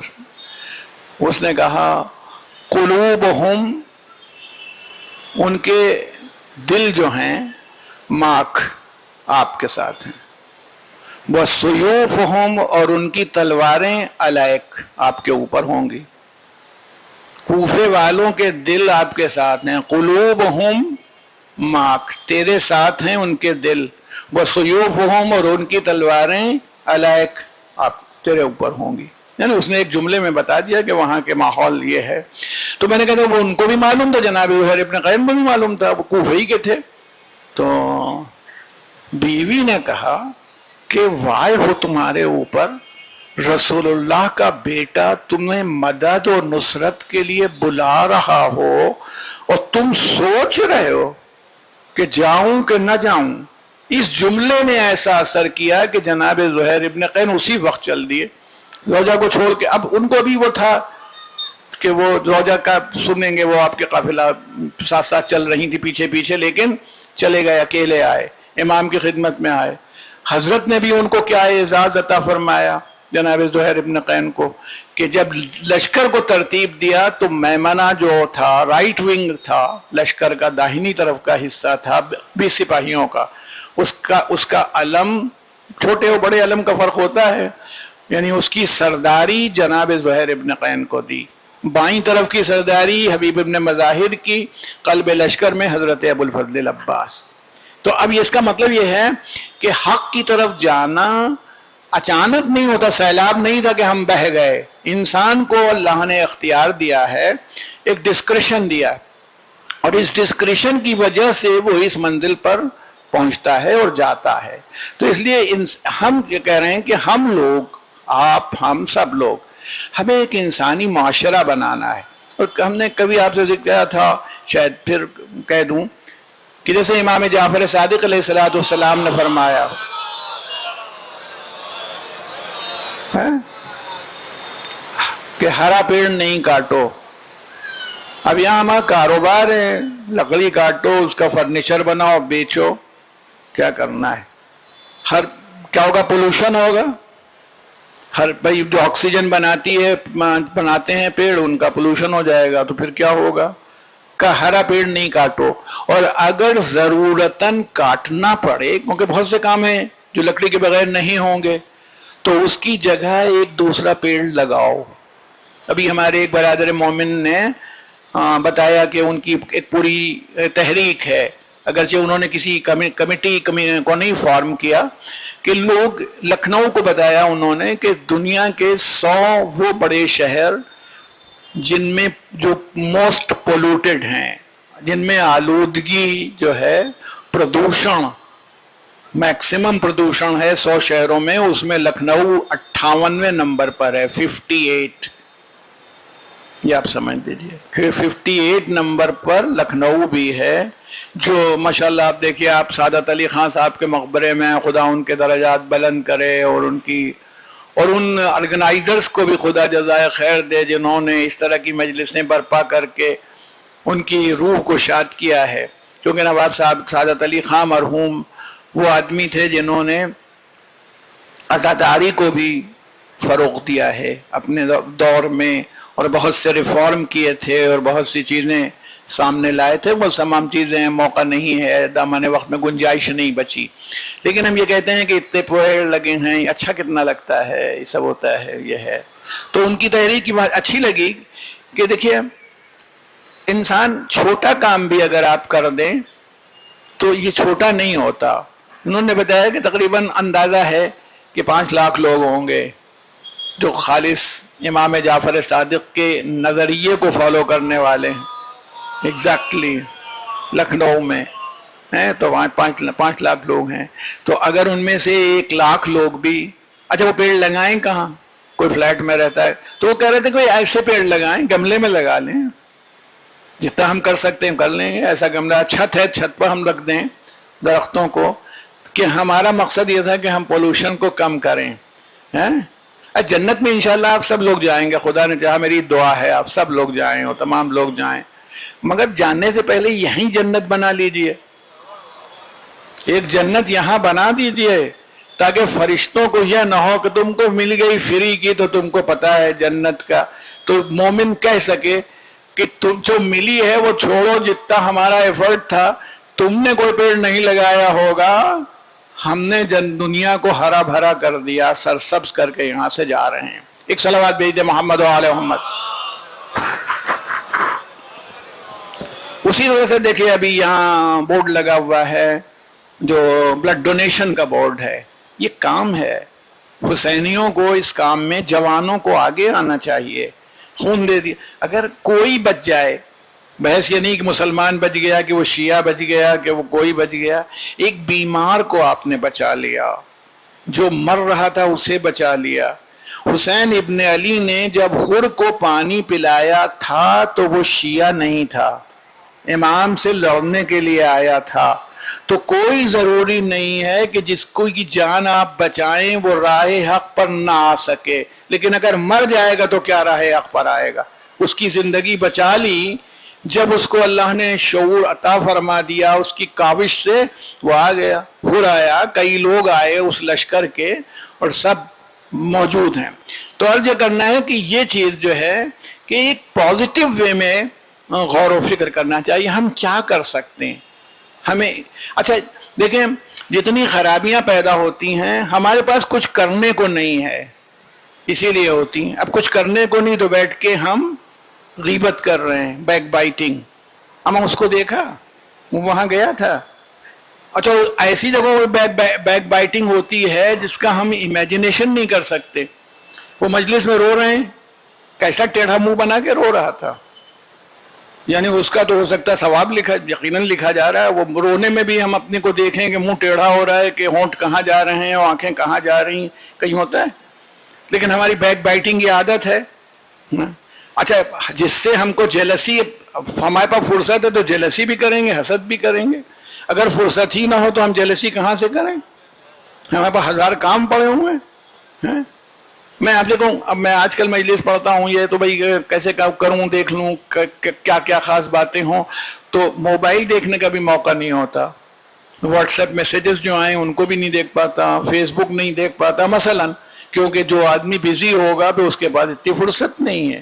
اس نے کہا قلوبہم، ان کے دل جو ہیں ماک آپ کے ساتھ ہیں، وَسُيُوفُهُمْ، اور ان کی تلواریں علیک آپ کے اوپر ہوں گی. کوفے والوں کے دل آپ کے ساتھ ہیں، قلوبہم ماک، تیرے ساتھ ہیں ان کے دل، وسیوفہم، اور ان کی تلواریں علیک، آپ تیرے اوپر ہوں گی. یعنی اس نے ایک جملے میں بتا دیا کہ وہاں کے ماحول یہ ہے. تو میں نے کہا تھا وہ ان کو بھی معلوم تھا، جناب زہیر ابن قین کو بھی معلوم تھا، وہ کوفہ ہی کے تھے. تو بیوی نے کہا کہ وائے ہو تمہارے اوپر، رسول اللہ کا بیٹا تمہیں مدد اور نصرت کے لیے بلا رہا ہو اور تم سوچ رہے ہو کہ جاؤں کہ نہ جاؤں. اس جملے نے ایسا اثر کیا کہ جناب زہیر ابن قین اسی وقت چل دیے زوجہ کو چھوڑ کے. اب ان کو بھی وہ تھا کہ وہ زوجہ کا سنیں گے، وہ آپ کے قافلہ ساتھ ساتھ چل رہی تھی پیچھے پیچھے، لیکن چلے گئے، اکیلے آئے، امام کی خدمت میں آئے. حضرت نے بھی ان کو کیا اعزاز عطا فرمایا جناب زہیر ابن قین کو کہ جب لشکر کو ترتیب دیا تو میمنہ جو تھا رائٹ ونگ تھا لشکر کا، داہنی طرف کا حصہ تھا 20 سپاہیوں کا، اس کا علم، چھوٹے و بڑے علم کا فرق ہوتا ہے، یعنی اس کی سرداری جناب زہیر ابن قین کو دی. بائیں طرف کی سرداری حبیب ابن مظاہر کی، قلب لشکر میں حضرت ابو الفضل العباس. تو اب اس کا مطلب یہ ہے کہ حق کی طرف جانا اچانک نہیں ہوتا، سیلاب نہیں تھا کہ ہم بہہ گئے. انسان کو اللہ نے اختیار دیا ہے، ایک ڈسکریشن دیا، اور اس ڈسکریشن کی وجہ سے وہ اس منزل پر پہنچتا ہے اور جاتا ہے. تو اس لیے ہم یہ کہہ رہے ہیں کہ ہم لوگ، آپ، ہم سب لوگ، ہمیں ایک انسانی معاشرہ بنانا ہے. اور ہم نے کبھی آپ سے ذکر کیا تھا، شاید پھر کہہ دوں، کہ جیسے امام جعفر صادق علیہ السلام نے فرمایا کہ ہرا پیڑ نہیں کاٹو. اب یہاں ہمارا کاروبار ہے، لکڑی کاٹو، اس کا فرنیچر بناؤ، بیچو، کیا کرنا ہے؟ کیا ہوگا؟ پولوشن ہوگا. بھائی جو آکسیجن بناتے ہیں پیڑ، ان کا پولوشن ہو جائے گا، تو پھر کیا ہوگا؟ کہ ہرا پیڑ نہیں کاٹو. اور اگر ضرورتاً کاٹنا پڑے، کیونکہ بہت سے کام ہیں جو لکڑی کے بغیر نہیں ہوں گے، تو اس کی جگہ ایک دوسرا پیڑ لگاؤ. ابھی ہمارے ایک برادر مومن نے بتایا کہ ان کی ایک پوری تحریک ہے، اگرچہ انہوں نے کسی کمیٹی کو نہیں فارم کیا، کہ لوگ، لکھنؤ کو بتایا انہوں نے کہ دنیا کے 100 وہ بڑے شہر جن میں جو موسٹ پولوٹڈ ہیں، جن میں آلودگی جو ہے، پردوشن، میکسیمم پردوشن ہے 100 شہروں میں، اس میں لکھنؤ 58ویں نمبر پر ہے، 58. یہ آپ سمجھ دیجئے کہ 58 نمبر پر لکھنؤ بھی ہے. جو ماشاءاللہ آپ دیکھیے، آپ سعادت علی خان صاحب کے مقبرے میں، خدا ان کے درجات بلند کرے، اور ان آرگنائزرز کو بھی خدا جزائے خیر دے جنہوں نے اس طرح کی مجلسیں برپا کر کے ان کی روح کو شاد کیا ہے. کیونکہ نواب صاحب سعادت علی خان مرحوم وہ آدمی تھے جنہوں نے عزاداری کو بھی فروغ دیا ہے اپنے دور میں، اور بہت سے ریفارم کیے تھے، اور بہت سی چیزیں سامنے لائے تھے. وہ تمام چیزیں موقع نہیں ہے، دامن وقت میں گنجائش نہیں بچی. لیکن ہم یہ کہتے ہیں کہ اتنے پیڑ لگے ہیں، اچھا کتنا لگتا ہے، یہ سب ہوتا ہے، یہ ہے. تو ان کی تحریک کی بات اچھی لگی کہ دیکھیے، انسان چھوٹا کام بھی اگر آپ کر دیں تو یہ چھوٹا نہیں ہوتا. انہوں نے بتایا کہ تقریباً اندازہ ہے کہ 5 لاکھ لوگ ہوں گے جو خالص امام جعفر صادق کے نظریے کو فالو کرنے والے ہیں. ایگزیکٹلی لکھنؤ میں ہیں تو 5 لاکھ لوگ ہیں. تو اگر ان میں سے 1 لاکھ لوگ بھی، اچھا وہ پیڑ لگائیں کہاں؟ کوئی فلیٹ میں رہتا ہے تو وہ کہہ رہے تھے کوئی ایسے پیڑ لگائیں، گملے میں لگا لیں، جتنا ہم کر سکتے ہیں کر لیں گے. ایسا گملہ، چھت ہے، چھت پر ہم رکھ دیں درختوں کو. کہ ہمارا مقصد یہ تھا کہ ہم پولوشن کو کم کریں. جنت میں انشاءاللہ آپ سب لوگ جائیں گے، خدا نے چاہا، میری دعا ہے آپ سب لوگ جائیں اور تمام لوگ جائیں. مگر جاننے سے پہلے یہیں جنت بنا لیجئے، ایک جنت یہاں بنا دیجئے، تاکہ فرشتوں کو یہ نہ ہو کہ تم کو مل گئی فری کی تو تم کو پتا ہے جنت کا. تو مومن کہہ سکے کہ تم جو ملی ہے وہ چھوڑو، جتنا ہمارا ایفرٹ تھا، تم نے کوئی پیڑ نہیں لگایا ہوگا، ہم نے دنیا کو ہرا بھرا کر دیا، سرسبز کر کے یہاں سے جا رہے ہیں. ایک صلوات بھیج دے محمد و آل محمد. اسی طرح سے دیکھیں ابھی یہاں بورڈ لگا ہوا ہے جو بلڈ ڈونیشن کا بورڈ ہے، یہ کام ہے حسینیوں کو، اس کام میں جوانوں کو آگے آنا چاہیے، خون دے دیا. اگر کوئی بچ جائے، بحث یہ نہیں کہ مسلمان بچ گیا، کہ وہ شیعہ بچ گیا، کہ وہ کوئی بچ گیا، ایک بیمار کو آپ نے بچا لیا، جو مر رہا تھا اسے بچا لیا. حسین ابن علی نے جب حر کو پانی پلایا تھا تو وہ شیعہ نہیں تھا، امام سے لڑنے کے لیے آیا تھا. تو کوئی ضروری نہیں ہے کہ جس کو کی جان آپ بچائیں وہ راہ حق پر نہ آ سکے، لیکن اگر مر جائے گا تو کیا راہ حق پر آئے گا؟ اس کی زندگی بچا لی، جب اس کو اللہ نے شعور عطا فرما دیا اس کی کاوش سے، وہ آ گیا، حر آیا، کئی لوگ آئے اس لشکر کے اور سب موجود ہیں. تو عرض یہ کرنا ہے کہ یہ چیز جو ہے کہ ایک پازیٹیو وے میں غور و فکر کرنا چاہیے. ہم کیا کر سکتے ہیں؟ ہمیں اچھا دیکھیں، جتنی خرابیاں پیدا ہوتی ہیں ہمارے پاس کچھ کرنے کو نہیں ہے، اسی لیے ہوتی ہیں. اب کچھ کرنے کو نہیں تو بیٹھ کے ہم غیبت کر رہے ہیں، بیک بائٹنگ. ہم اس کو دیکھا، وہ وہاں گیا تھا. اچھا ایسی جگہوں پہ بیک بائٹنگ ہوتی ہے جس کا ہم امیجنیشن نہیں کر سکتے. وہ مجلس میں رو رہے ہیں، کیسا ٹیڑھا منہ بنا کے رو رہا تھا، یعنی اس کا تو ہو سکتا ہے ثواب لکھا، یقیناً لکھا جا رہا ہے. وہ رونے میں بھی ہم اپنے کو دیکھیں کہ منہ ٹیڑھا ہو رہا ہے، کہ ہونٹ کہاں جا رہے ہیں اور آنکھیں کہاں جا رہی ہیں، کہیں ہوتا ہے. لیکن ہماری بیک بائٹنگ کی عادت ہے. اچھا جس سے ہم کو جیلسی، ہمارے پاس فرصت ہے تو جیلسی بھی کریں گے، حسد بھی کریں گے. اگر فرصت ہی نہ ہو تو ہم جیلسی کہاں سے کریں؟ ہمارے پاس ہزار کام پڑے ہوئے ہیں. میں آپ سے کہوں، اب میں آج کل مجلس پڑھتا ہوں یہ تو بھائی کیسے کروں، دیکھ لوں کیا کیا خاص باتیں ہوں، تو موبائل دیکھنے کا بھی موقع نہیں ہوتا. واٹس ایپ میسیجز جو آئیں ان کو بھی نہیں دیکھ پاتا، فیس بک نہیں دیکھ پاتا مثلاً، کیونکہ جو آدمی بزی ہوگا پھر اس کے بعد اتنی فرصت نہیں ہے،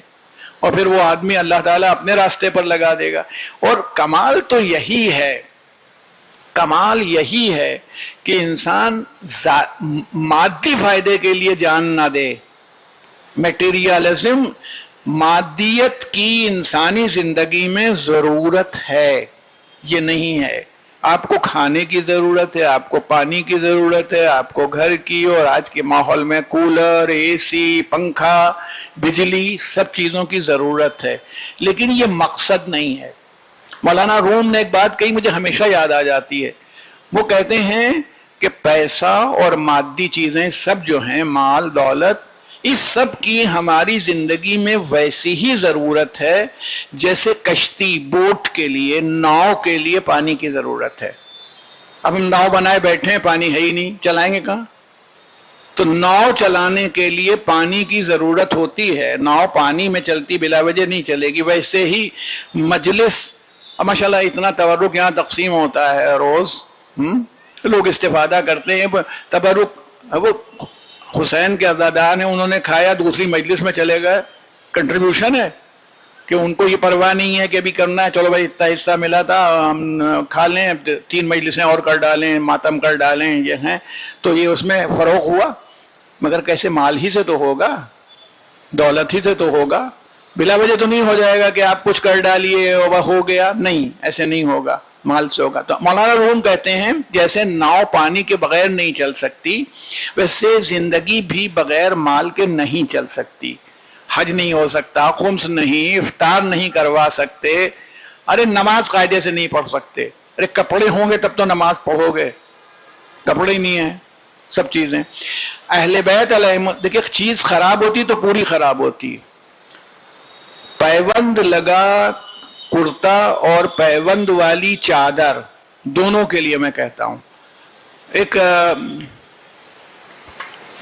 اور پھر وہ آدمی اللہ تعالیٰ اپنے راستے پر لگا دے گا. اور کمال تو یہی ہے، کمال یہی ہے کہ انسان مادی فائدے کے لیے جان نہ دے. میٹیریالزم، مادیت کی انسانی زندگی میں ضرورت ہے، یہ نہیں ہے. آپ کو کھانے کی ضرورت ہے، آپ کو پانی کی ضرورت ہے، آپ کو گھر کی، اور آج کے ماحول میں کولر، اے سی، پنکھا، بجلی، سب چیزوں کی ضرورت ہے، لیکن یہ مقصد نہیں ہے. مولانا روم نے ایک بات کہی مجھے ہمیشہ یاد آ جاتی ہے. وہ کہتے ہیں کہ پیسہ اور مادی چیزیں سب جو ہیں، مال دولت، اس سب کی ہماری زندگی میں ویسی ہی ضرورت ہے جیسے کشتی، بوٹ کے لیے، ناؤ کے لیے پانی کی ضرورت ہے. اب ہم ناؤ بنائے بیٹھے ہیں، پانی ہے ہی نہیں، چلائیں گے کہاں؟ تو ناؤ چلانے کے لیے پانی کی ضرورت ہوتی ہے. ناؤ پانی میں چلتی بلا وجہ نہیں چلے گی. ویسے ہی مجلس، ماشاءاللہ اتنا تبرک یہاں تقسیم ہوتا ہے روز، لوگ استفادہ کرتے ہیں. تبرک وہ حسین کے عزادار ہیں، انہوں نے کھایا، دوسری مجلس میں چلے گئے، کنٹریبیوشن ہے کہ ان کو یہ پرواہ نہیں ہے کہ ابھی کرنا ہے، چلو بھائی اتنا حصہ ملا تھا ہم کھا لیں، 3 مجلسیں اور کر ڈالیں، ماتم کر ڈالیں، یہ ہیں. تو یہ اس میں فروغ ہوا، مگر کیسے؟ مال ہی سے تو ہوگا، دولت ہی سے تو ہوگا. بلا وجہ تو نہیں ہو جائے گا کہ آپ کچھ کر ڈالیے اور ہو گیا، نہیں، ایسے نہیں ہوگا، مال سے ہوگا. تو مولانا روم کہتے ہیں جیسے ناؤ پانی کے بغیر نہیں چل سکتی، ویسے زندگی بھی بغیر مال کے نہیں چل سکتی. حج نہیں ہو سکتا، خمس نہیں، افطار نہیں کروا سکتے، ارے نماز قاعدے سے نہیں پڑھ سکتے. ارے کپڑے ہوں گے تب تو نماز پڑھو گے، کپڑے ہی نہیں ہیں، سب چیزیں. اہل بیت علیہ، دیکھیں چیز خراب ہوتی تو پوری خراب ہوتی. پیوند لگا کرتا اور پیوند والی چادر، دونوں کے لیے میں کہتا ہوں. ایک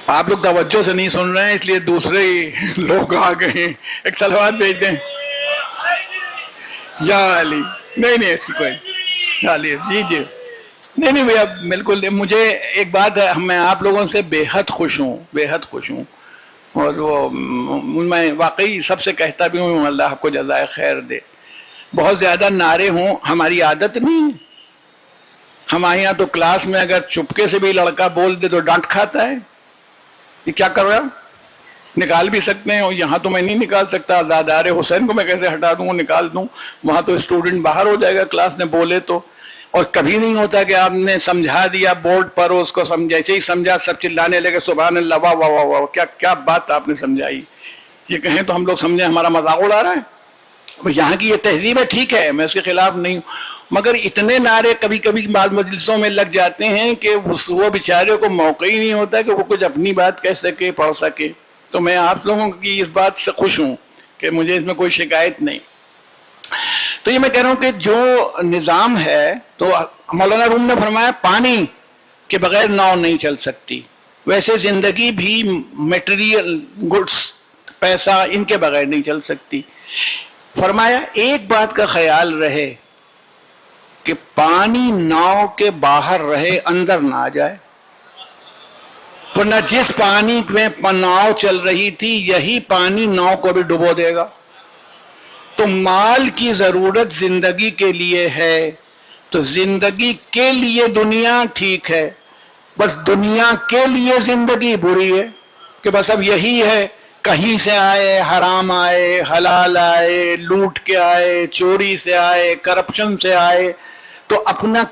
آپ لوگ توجہ سے نہیں سن رہے ہیں اس لیے دوسرے لوگ آ گئے ہیں، ایک صلوات بھیج دیں یا علی. نہیں اس کی کوئی علی، جی نہیں بھیا بالکل. مجھے ایک بات ہے، میں آپ لوگوں سے بے حد خوش ہوں، اور وہ میں واقعی سب سے کہتا بھی ہوں، اللہ آپ کو جزائے خیر دے. بہت زیادہ نعرے ہوں، ہماری عادت نہیں ہے. ہمارے یہاں تو کلاس میں اگر چپکے سے بھی لڑکا بول دے تو ڈانٹ کھاتا ہے، یہ کیا کر رہا نکال بھی سکتے ہیں، اور یہاں تو میں نہیں نکال سکتا، آزادار حسین کو میں کیسے ہٹا دوں، نکال دوں، وہاں تو اسٹوڈنٹ باہر ہو جائے گا کلاس میں بولے تو. اور کبھی نہیں ہوتا کہ آپ نے سمجھا دیا بورڈ پر، اس کو جیسے ہی سمجھا سب چلانے لگے سبحان اللہ، واہ واہ واہ واہ، کیا کیا بات آپ نے سمجھائی. یہ کہیں تو ہم لوگ سمجھیں ہمارا مذاق اڑا رہا ہے. یہاں کی یہ تہذیب ہے، ٹھیک ہے، میں اس کے خلاف نہیں ہوں، مگر اتنے نعرے کبھی کبھی بعض مجلسوں میں لگ جاتے ہیں کہ وہ بیچارے کو موقع ہی نہیں ہوتا کہ وہ کچھ اپنی بات کہہ سکے، پڑھ سکے. تو میں آپ لوگوں کی اس بات سے خوش ہوں کہ مجھے اس میں کوئی شکایت نہیں. تو یہ میں کہہ رہا ہوں کہ جو نظام ہے، تو مولانا روم نے فرمایا پانی کے بغیر ناؤ نہیں چل سکتی، ویسے زندگی بھی میٹیریل گڈس، پیسہ، ان کے بغیر نہیں چل سکتی. فرمایا ایک بات کا خیال رہے کہ پانی ناؤ کے باہر رہے، اندر نہ آ جائے، ورنہ جس پانی میں ناؤ چل رہی تھی یہی پانی ناؤ کو بھی ڈبو دے گا. تو مال کی ضرورت زندگی کے لیے ہے، تو زندگی کے لیے دنیا ٹھیک ہے، بس دنیا کے لیے زندگی بری ہے کہ بس اب یہی ہے، کہیں سے آئے حرام آئے، حلال آئے، لوٹ کے آئے، چوری سے آئے، کرپشن سے آئے. تو اپنا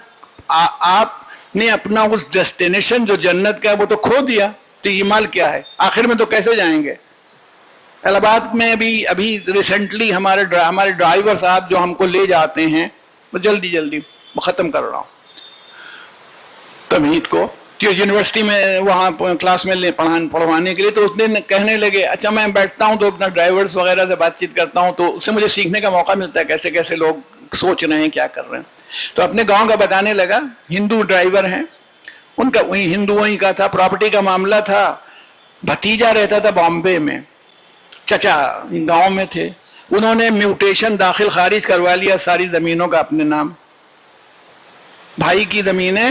آپ نے اپنا اس ڈیسٹینیشن جو جنت کا ہے وہ تو کھو دیا. تو یہ مال کیا ہے، آخر میں تو کیسے جائیں گے. الہ آباد میں ابھی ریسنٹلی ہمارے ڈرائیور صاحب جو ہم کو لے جاتے ہیں، وہ جلدی ختم کر رہا ہوں تمہید کو، یونیورسٹی میں وہاں کلاس میں پڑھوانے کے لیے، تو اس دن کہنے لگے اچھا میں بیٹھتا ہوں تو اپنا ڈرائیورز وغیرہ سے بات چیت کرتا ہوں، تو اس سے مجھے سیکھنے کا موقع ملتا ہے کیسے کیسے لوگ سوچ رہے ہیں، کیا کر رہے ہیں. تو اپنے گاؤں کا بتانے لگا، ہندو ڈرائیور ہیں، ان کا وہی ہندوؤں ہی کا تھا، پراپرٹی کا معاملہ تھا، بھتیجا رہتا تھا بامبے میں، چچا گاؤں میں تھے، انہوں نے میوٹیشن داخل خارج کروا لیا ساری زمینوں کا اپنے نام. بھائی کی زمینیں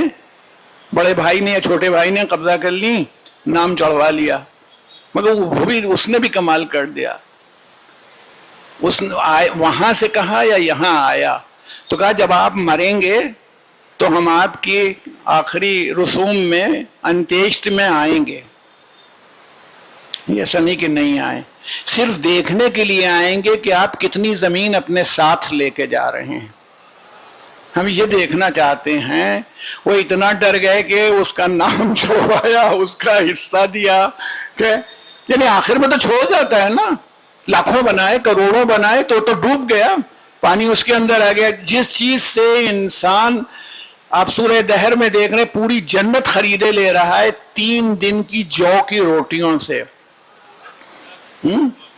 بڑے بھائی نے یا چھوٹے بھائی نے قبضہ کر لی، نام چڑھوا لیا، مگر اس نے بھی کمال کر دیا. اس وہاں سے کہا یا یہاں آیا تو کہا جب آپ مریں گے تو ہم آپ کی آخری رسوم میں انتیشت میں آئیں گے. ایسا نہیں کہ نہیں آئیں، صرف دیکھنے کے لیے آئیں گے کہ آپ کتنی زمین اپنے ساتھ لے کے جا رہے ہیں. ہم یہ دیکھنا چاہتے ہیں. وہ اتنا ڈر گئے کہ اس کا نام چھوڑوایا، اس کا حصہ دیا، کہ یعنی آخر میں تو چھوڑ جاتا ہے نا، لاکھوں بنائے، کروڑوں بنائے، تو ڈوب گیا، پانی اس کے اندر آ گیا. جس چیز سے انسان، آپ سورہ دہر میں دیکھ رہے، پوری جنت خریدے لے رہا ہے 3 دن کی جو کی روٹیوں سے،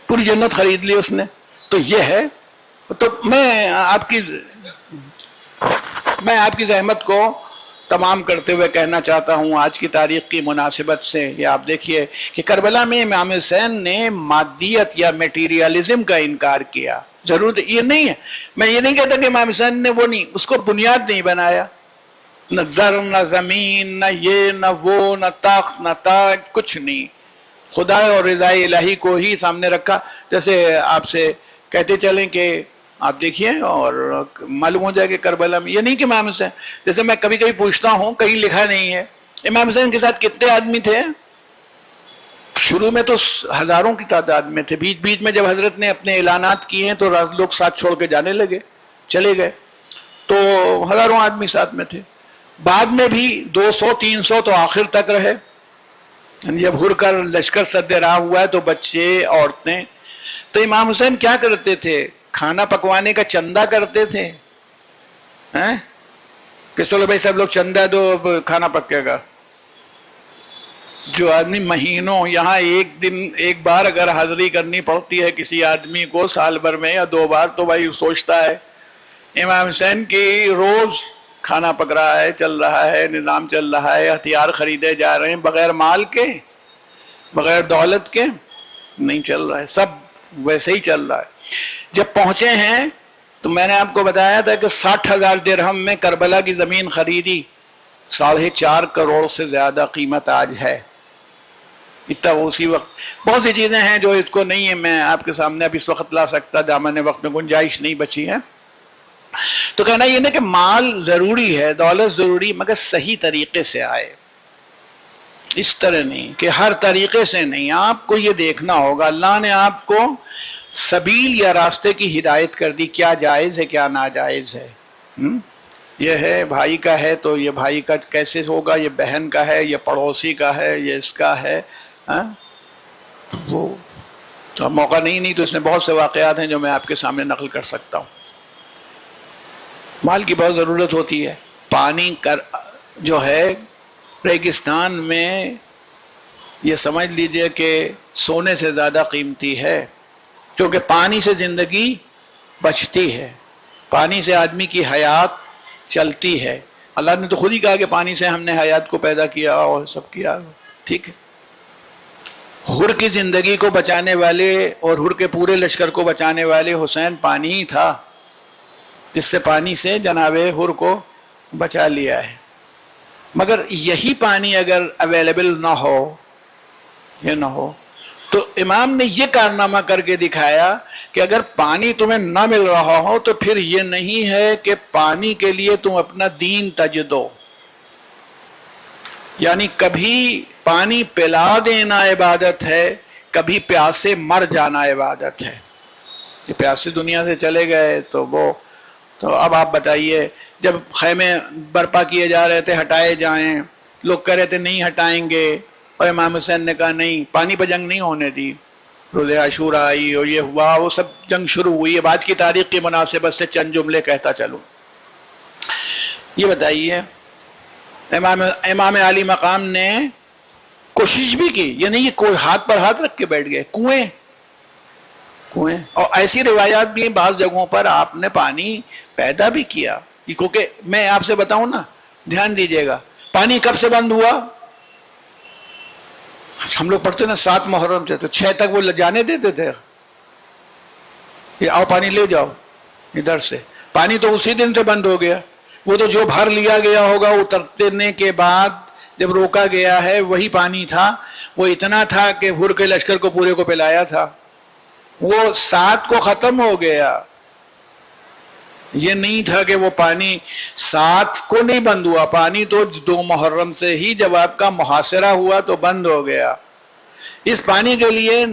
پوری جنت خرید لی اس نے. تو یہ ہے. تو میں آپ کی زحمت کو تمام کرتے ہوئے کہنا چاہتا ہوں آج کی تاریخ کی مناسبت سے، یہ آپ دیکھیے کہ کربلا میں امام حسین نے مادیت یا میٹیریالزم کا انکار کیا. ضرورت یہ نہیں ہے، میں یہ نہیں کہتا کہ امام حسین نے وہ نہیں، اس کو بنیاد نہیں بنایا، نہ زر، نہ زمین، نہ یہ، نہ وہ، نہ تخت، نہ تاج، کچھ نہیں. خدا اور رضا الہی کو ہی سامنے رکھا. جیسے آپ سے کہتے چلیں کہ آپ دیکھیے اور معلوم ہو جائے کہ کربلا میں، یہ نہیں کہ امام حسین، جیسے میں کبھی کبھی پوچھتا ہوں، کہیں لکھا نہیں ہے امام حسین کے ساتھ کتنے آدمی تھے. شروع میں تو ہزاروں کی تعداد میں تھے، بیچ بیچ میں جب حضرت نے اپنے اعلانات کیے ہیں تو لوگ ساتھ چھوڑ کے جانے لگے، چلے گئے، تو ہزاروں آدمی ساتھ میں تھے. بعد میں بھی 200-300 تو آخر تک رہے. جب ہر کر لشکر سد راہ ہوا ہے تو بچے، عورتیں. تو امام حسین کیا کرتے تھے؟ کھانا پکوانے کا چندہ کرتے تھے، کہ چلو بھائی سب لوگ چندہ دو، کھانا پکے گا. جو آدمی مہینوں، یہاں ایک بار اگر حاضری کرنی پڑتی ہے کسی آدمی کو سال بھر میں یا 2 بار، تو بھائی سوچتا ہے. امام حسین کی روز کھانا پک رہا ہے، چل رہا ہے، نظام چل رہا ہے، ہتھیار خریدے جا رہے ہیں، بغیر مال کے، بغیر دولت کے نہیں چل رہا ہے، سب ویسے ہی چل رہا ہے. جب پہنچے ہیں تو میں نے آپ کو بتایا تھا کہ 60,000 درہم میں کربلا کی زمین خریدی، 4.5 کروڑ سے زیادہ قیمت آج ہے. اتنا اسی وقت بہت سی چیزیں ہیں جو اس کو نہیں ہے میں آپ کے سامنے اب اس وقت لا سکتا، دامن وقت میں گنجائش نہیں بچی ہے. تو کہنا یہ نہیں کہ مال ضروری ہے، دولت ضروری، مگر صحیح طریقے سے آئے. اس طرح نہیں کہ ہر طریقے سے نہیں، آپ کو یہ دیکھنا ہوگا اللہ نے آپ کو سبیل یا راستے کی ہدایت کر دی، کیا جائز ہے کیا ناجائز ہے۔ یہ ہے بھائی کا ہے تو یہ بھائی کا کیسے ہوگا، یہ بہن کا ہے، یہ پڑوسی کا ہے، یہ اس کا ہے، وہ تو موقع نہیں تو اس میں بہت سے واقعات ہیں جو میں آپ کے سامنے نقل کر سکتا ہوں۔ مال کی بہت ضرورت ہوتی ہے، پانی جو ہے ریگستان میں یہ سمجھ لیجئے کہ سونے سے زیادہ قیمتی ہے، کیونکہ پانی سے زندگی بچتی ہے، پانی سے آدمی کی حیات چلتی ہے۔ اللہ نے تو خود ہی کہا کہ پانی سے ہم نے حیات کو پیدا کیا اور سب کیا، ٹھیک ہے۔ حر کی زندگی کو بچانے والے اور حر کے پورے لشکر کو بچانے والے حسین پانی ہی تھا، جس سے پانی سے جناب حر کو بچا لیا ہے۔ مگر یہی پانی اگر اویلیبل نہ ہو تو امام نے یہ کارنامہ کر کے دکھایا کہ اگر پانی تمہیں نہ مل رہا ہو تو پھر یہ نہیں ہے کہ پانی کے لیے تم اپنا دین تج دو، یعنی کبھی پانی پلا دینا عبادت ہے، کبھی پیاسے مر جانا عبادت ہے۔ کہ پیاسے دنیا سے چلے گئے تو اب آپ بتائیے، جب خیمے برپا کیے جا رہے تھے ہٹائے جائیں، لوگ کہہ رہے تھے نہیں ہٹائیں گے، اور امام حسین نے کہا نہیں، پانی پہ جنگ نہیں ہونے دی، روز عاشورہ آئی اور یہ ہوا، وہ سب جنگ شروع ہوئی۔ اب آج کی تاریخ کی مناسبت سے چند جملے کہتا چلوں۔ یہ بتائیے امام علی مقام نے کوشش بھی کی، یہ نہیں کہ کوئی ہاتھ پر ہاتھ رکھ کے بیٹھ گئے، کنویں، اور ایسی روایات بھی بعض جگہوں پر آپ نے پانی پیدا بھی کیا۔ کیونکہ میں آپ سے بتاؤں نا، دھیان دیجئے گا، پانی کب سے بند ہوا؟ ہم لوگ پڑھتے نا 7 محرم سے، تو 6 تک وہ جانے دیتے تھے کہ آؤ پانی لے جاؤ ادھر سے، پانی تو اسی دن سے بند ہو گیا۔ وہ تو جو بھر لیا گیا ہوگا اترنے کے بعد جب روکا گیا ہے وہی پانی تھا، وہ اتنا تھا کہ حر کے لشکر کو پورے کو پلایا تھا، وہ 7 کو ختم ہو گیا۔ یہ نہیں تھا کہ وہ پانی 7 کو نہیں بند ہوا، پانی تو 2 محرم سے ہی جب آپ کا محاصرہ ہوا تو بند ہو گیا۔ اس پانی کے لیے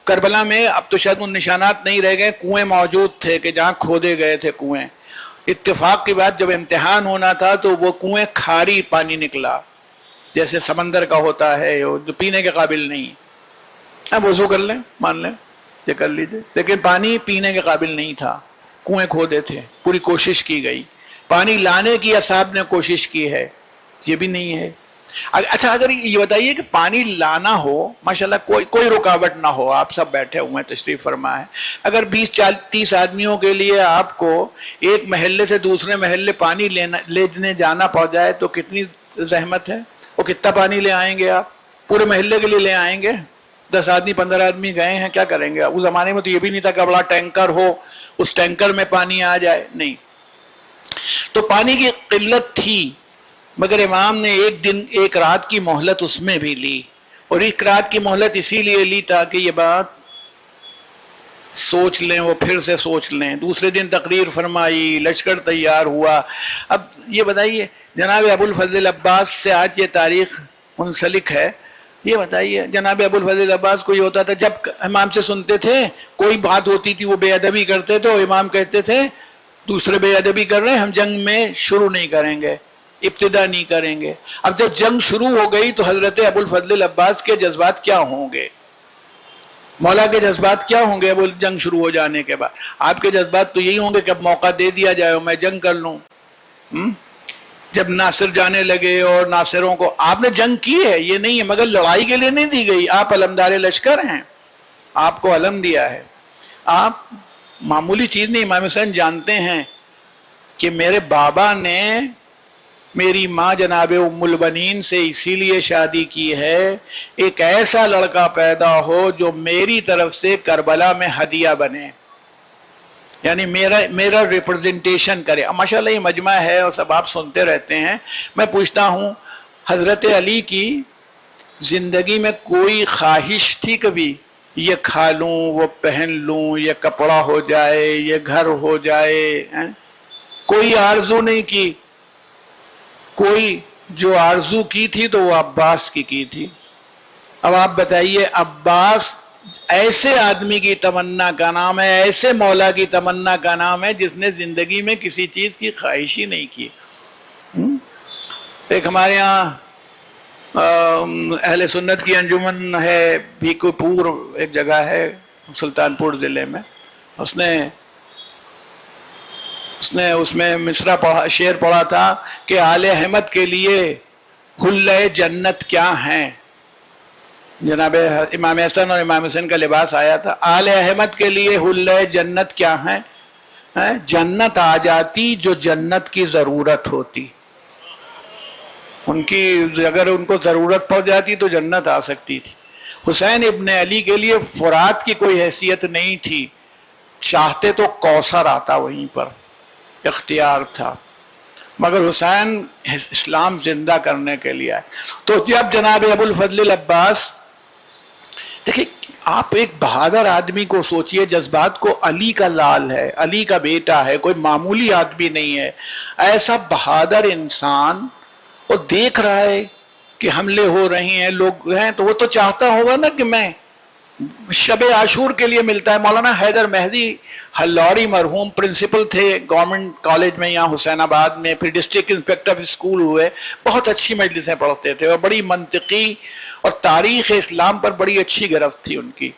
کربلا میں اب تو شاید ان نشانات نہیں رہ گئے، کنویں موجود تھے کہ جہاں کھودے گئے تھے کنویں۔ اتفاق کی بات، جب امتحان ہونا تھا تو وہ کنویں کھاری پانی نکلا، جیسے سمندر کا ہوتا ہے، جو پینے کے قابل نہیں۔ اب وضو کر لیں، مان لیں یہ کر لیجیے، لیکن پانی پینے کے قابل نہیں تھا، کنویں کھودے تھے، پوری کوشش کی گئی، پانی لانے کی اصحاب نے کوشش کی ہے، یہ بھی نہیں ہے۔ اچھا اگر یہ بتائیے کہ پانی لانا ہو، ماشاءاللہ کوئی رکاوٹ نہ ہو، آپ سب بیٹھے ہوئے ہیں، تشریف فرما ہے، اگر 20-30 آدمیوں کے لیے آپ کو ایک محلے سے دوسرے محلے پانی لینے جانا پڑ جائے تو کتنی زحمت ہے، وہ کتنا پانی لے آئیں گے؟ آپ پورے محلے کے لیے لے آئیں گے؟ 10 آدمی 15 آدمی گئے ہیں، کیا کریں گے؟ اس زمانے میں تو یہ بھی نہیں تھا کہ بڑا ٹینکر ہو، اس ٹینکر میں پانی آ جائے، نہیں۔ تو پانی کی قلت تھی، مگر امام نے ایک دن ایک رات کی مہلت اس میں بھی لی، اور ایک رات کی مہلت اسی لیے لی تاکہ یہ بات سوچ لیں، وہ پھر سے سوچ لیں۔ دوسرے دن تقریر فرمائی، لشکر تیار ہوا۔ اب یہ بتائیے جناب ابو الفضل عباس سے آج یہ تاریخ منسلک ہے، یہ بتائیے جناب ابو الفضل عباس کو یہ ہوتا تھا، جب امام سے سنتے تھے کوئی بات ہوتی تھی وہ بے ادبی کرتے تھے، امام کہتے تھے دوسرے بے ادبی کر رہے ہیں، ہم جنگ میں شروع نہیں کریں گے، ابتدا نہیں کریں گے۔ اب جب جنگ شروع ہو گئی تو حضرت ابو الفضل عباس کے جذبات کیا ہوں گے، مولا کے جذبات کیا ہوں گے اب جنگ شروع ہو جانے کے بعد؟ آپ کے جذبات تو یہی ہوں گے کہ اب موقع دے دیا جائے اور میں جنگ کر لوں۔ جب ناصر جانے لگے اور ناصروں کو آپ نے جنگ کی ہے، یہ نہیں ہے، مگر لڑائی کے لیے نہیں دی گئی، آپ علمدار لشکر ہیں، آپ کو علم دیا ہے، آپ معمولی چیز نہیں۔ امام حسین جانتے ہیں کہ میرے بابا نے میری ماں جناب ام البنین سے اسی لیے شادی کی ہے ایک ایسا لڑکا پیدا ہو جو میری طرف سے کربلا میں ہدیہ بنے، یعنی میرا ریپرزنٹیشن کرے۔ ماشاءاللہ یہ مجمع ہے اور سب آپ سنتے رہتے ہیں، میں پوچھتا ہوں حضرت علی کی زندگی میں کوئی خواہش تھی کبھی یہ کھا لوں، وہ پہن لوں، یہ کپڑا ہو جائے، یہ گھر ہو جائے؟ کوئی آرزو نہیں کی، کوئی جو آرزو کی تھی تو وہ عباس کی تھی. اب آپ بتائیے عباس ایسے آدمی کی تمنا کا نام ہے, ایسے مولا کی تمنا کا نام ہے جس نے زندگی میں کسی چیز کی خواہش ہی نہیں کی. ایک ہمارے یہاں اہل سنت کی انجمن ہے, بھیکو پور ایک جگہ ہے سلطان پور ضلع میں. اس نے اس میں مصرع پڑھا, شعر پڑھا تھا کہ آل احمد کے لیے حلۂ جنت کیا ہیں. جناب امام حسن اور امام حسین کا لباس آیا تھا. آل احمد کے لیے حلۂ جنت کیا ہیں؟ جنت آ جاتی جو جنت کی ضرورت ہوتی. ان کی اگر ان کو ضرورت پڑ جاتی تو جنت آ سکتی تھی. حسین ابن علی کے لیے فرات کی کوئی حیثیت نہیں تھی, چاہتے تو کوثر آتا وہیں پر, اختیار تھا. مگر حسین اسلام زندہ کرنے کے لیے آئے. تو جب جناب ابو الفضل العباس, دیکھیں آپ ایک بہادر آدمی کو سوچئے, جذبات کو, علی کا لال ہے, علی کا بیٹا ہے, کوئی معمولی آدمی نہیں ہے. ایسا بہادر انسان وہ دیکھ رہا ہے کہ حملے ہو رہے ہیں, لوگ ہیں, تو وہ تو چاہتا ہوگا نا کہ میں شب عاشور کے لیے ملتا ہے. مولانا حیدر مہدی ہلوری مرحوم پرنسپل تھے گورنمنٹ کالج میں یہاں حسین آباد میں, پھر ڈسٹرکٹ انسپیکٹر اسکول ہوئے, بہت اچھی مجلسیں پڑھتے تھے اور بڑی منطقی اور تاریخ اسلام پر بڑی اچھی گرفت تھی ان کی.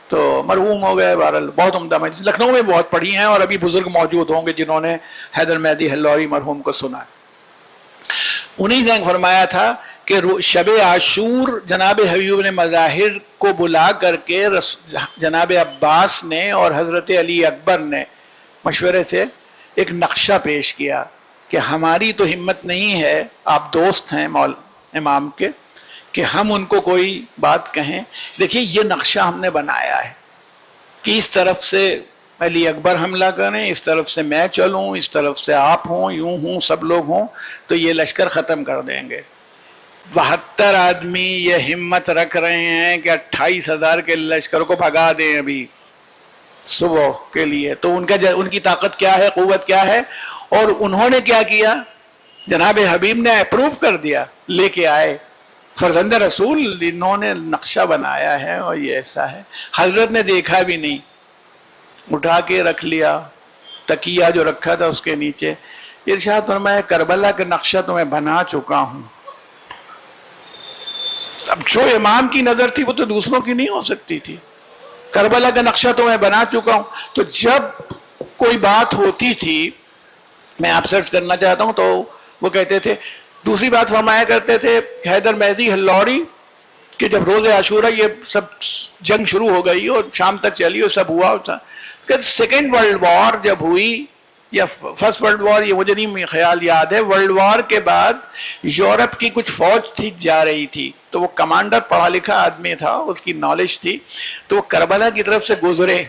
تو مرحوم ہو گئے. بہرحال بہت عمدہ مجلس لکھنؤ میں بہت پڑھی ہیں, اور ابھی بزرگ موجود ہوں گے جنہوں نے حیدر مہدی ہلوری مرحوم کو سنا. انہیں نے فرمایا تھا کہ شب عاشور جناب حبیب نے مظاہر کو بلا کر کے جناب عباس نے اور حضرت علی اکبر نے مشورے سے ایک نقشہ پیش کیا کہ ہماری تو ہمت نہیں ہے, آپ دوست ہیں امام کے, کہ ہم ان کو کوئی بات کہیں. دیکھیے یہ نقشہ ہم نے بنایا ہے کہ اس طرف سے علی اکبر حملہ کریں, اس طرف سے میں چلوں, اس طرف سے آپ ہوں, یوں ہوں, سب لوگ ہوں, تو یہ لشکر ختم کر دیں گے. 72 آدمی یہ ہمت رکھ رہے ہیں کہ 28,000 کے لشکر کو بھگا دیں ابھی صبح کے لیے. تو ان کی طاقت کیا ہے, قوت کیا ہے. اور انہوں نے کیا کیا, جناب حبیب نے اپروو کر دیا, لے کے آئے فرزند رسول, انہوں نے نقشہ بنایا ہے اور یہ ایسا ہے. حضرت نے دیکھا بھی نہیں, اٹھا کے رکھ لیا, تکیہ جو رکھا تھا اس کے نیچے. ارشاد فرمایا کربلا کا نقشہ تو میں بنا چکا ہوں. اب جو امام کی نظر تھی وہ تو دوسروں کی نہیں ہو سکتی تھی. کربلا کا نقشہ تو میں بنا چکا ہوں. تو جب کوئی بات ہوتی تھی, میں آپ سرچ کرنا چاہتا ہوں, تو وہ کہتے تھے, دوسری بات فرمایا کرتے تھے حیدر مہدی ہلوری کہ جب روز عاشورہ یہ سب جنگ شروع ہو گئی اور شام تک چلی اور سب ہوا, سیکنڈ ورلڈ وار جب ہوئی یا فرسٹ ورلڈ وار, یہ مجھے نہیں خیال یاد ہے, ورلڈ وار کے بعد یورپ کی کچھ فوج تھی جا رہی تھی, تو وہ کمانڈر پڑھا لکھا آدمی تھا, اس کی نالج تھی, تو وہ کربلا کی طرف سے گزرے.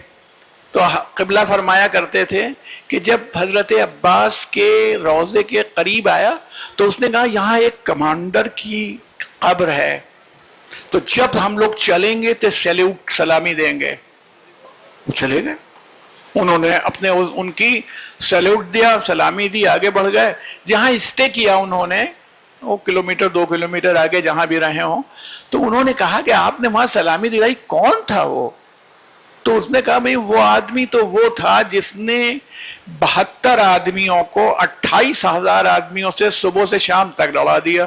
تو قبلہ فرمایا کرتے تھے کہ جب حضرت عباس کے روضے کے قریب آیا تو اس نے کہا یہاں ایک کمانڈر کی قبر ہے, تو جب ہم لوگ چلیں گے تو سیلیوٹ سلامی دیں گے. وہ چلے گئے, انہوں نے ان کی سیلیوٹ دیا, سلامی دی, آگے بڑھ گئے. جہاں اسٹے کیا انہوں نے, وہ 1 کلومیٹر 2 کلومیٹر آگے جہاں بھی رہے ہوں, تو انہوں نے کہا کہ آپ نے وہاں سلامی دلائی, کون تھا وہ؟ تو اس نے کہا بھئی وہ آدمی تو وہ تھا جس نے 72 آدمیوں کو 28,000 آدمیوں سے صبح سے شام تک لڑا دیا.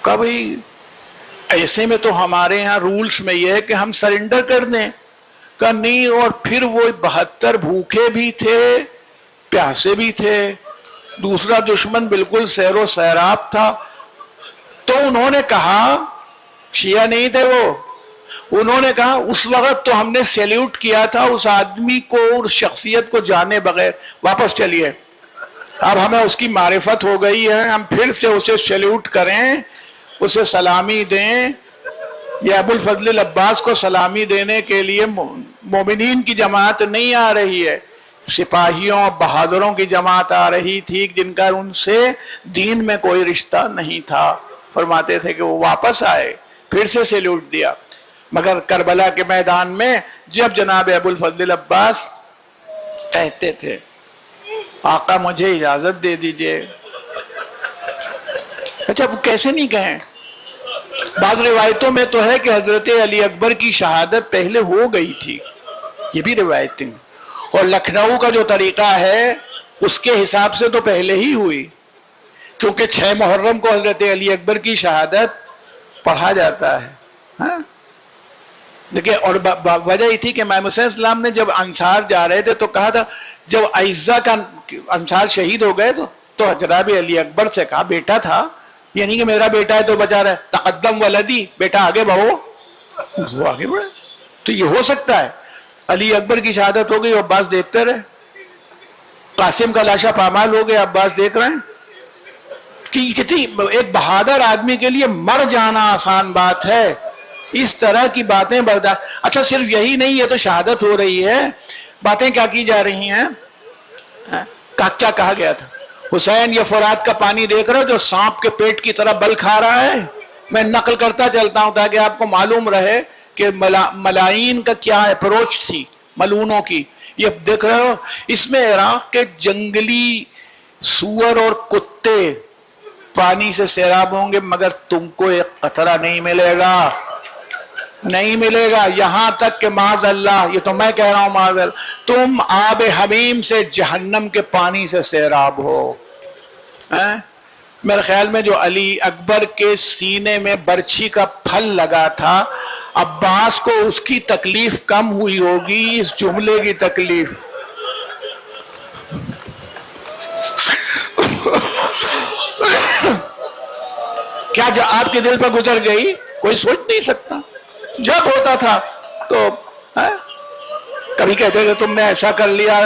کہا بھئی ایسے میں تو ہمارے ہاں رولز میں یہ ہے کہ ہم سرنڈر کر دیں. کہا نہیں, اور پھر وہ 72 بھوکے بھی تھے, پیاسے بھی تھے, دوسرا دشمن بالکل سیر و سیراب تھا. تو انہوں نے کہا, شیعہ نہیں تھے وہ, انہوں نے کہا اس وقت تو ہم نے سیلیوٹ کیا تھا اس آدمی کو, اس شخصیت کو جانے بغیر, واپس چلیے, اب ہمیں اس کی معرفت ہو گئی ہے, ہم پھر سے اسے سیلیوٹ کریں, اسے سلامی دیں. یہ ابو الفضل العباس کو سلامی دینے کے لیے مومنین کی جماعت نہیں آ رہی ہے, سپاہیوں بہادروں کی جماعت آ رہی تھی جن کا ان سے دین میں کوئی رشتہ نہیں تھا. فرماتے تھے کہ وہ واپس آئے, پھر سے سیلیوٹ دیا. مگر کربلا کے میدان میں جب جناب ابو الفضل العباس کہتے تھے آقا مجھے اجازت دے دیجئے, اچھا وہ کیسے نہیں کہیں؟ بعض روایتوں میں تو ہے کہ حضرت علی اکبر کی شہادت پہلے ہو گئی تھی، یہ بھی روایتیں، اور لکھنؤ کا جو طریقہ ہے اس کے حساب سے تو پہلے ہی ہوئی، کیونکہ 6 محرم کو حضرت علی اکبر کی شہادت پڑھا جاتا ہے. ہاں دیکھیں، اور وجہ یہ تھی کہ امام حسین السلام نے جب انصار جا رہے تھے تو کہا تھا، جب اعزہ کا انصار شہید ہو گئے تو جناب علی اکبر سے کہا، بیٹا تھا، یہ نہیں کہ میرا بیٹا ہے تو بچا رہا ہے، تقدم ولدی، بیٹا آگے بڑھو، وہ آگے بڑھے. تو یہ ہو سکتا ہے. علی اکبر کی شہادت ہو گئی، عباس دیکھتے رہے. قاسم کا لاشا پامال ہو گیا، عباس دیکھ رہے ہیں. کہ کتنی ایک بہادر آدمی کے لیے مر جانا آسان بات ہے. اس طرح کی باتیں برداشت. اچھا صرف یہی نہیں ہے تو شہادت ہو رہی ہے، باتیں کیا کی جا رہی ہیں؟ کیا کہا گیا تھا؟ حسین یہ فرات کا پانی دیکھ رہے ہو جو سانپ کے پیٹ کی طرح بل کھا رہا ہے؟ میں نقل کرتا چلتا ہوں تاکہ آپ کو معلوم رہے کہ ملائین کا کیا اپروچ تھی ملعونوں کی. یہ دیکھ رہے ہو، اس میں عراق کے جنگلی سور اور کتے پانی سے سیراب ہوں گے، مگر تم کو ایک قطرہ نہیں ملے گا، نہیں ملے گا. یہاں تک کہ معاذ اللہ، یہ تو میں کہہ رہا ہوں معاذ اللہ، تم آب حمیم سے جہنم کے پانی سے سیراب ہو. میرے خیال میں جو علی اکبر کے سینے میں برچھی کا پھل لگا تھا، عباس کو اس کی تکلیف کم ہوئی ہوگی اس جملے کی تکلیف. کیا جو آپ کے دل پر گزر گئی کوئی سوچ نہیں سکتا. جب ہوتا تھا تو کبھی کہتے تھے تم نے ایسا کر لیا.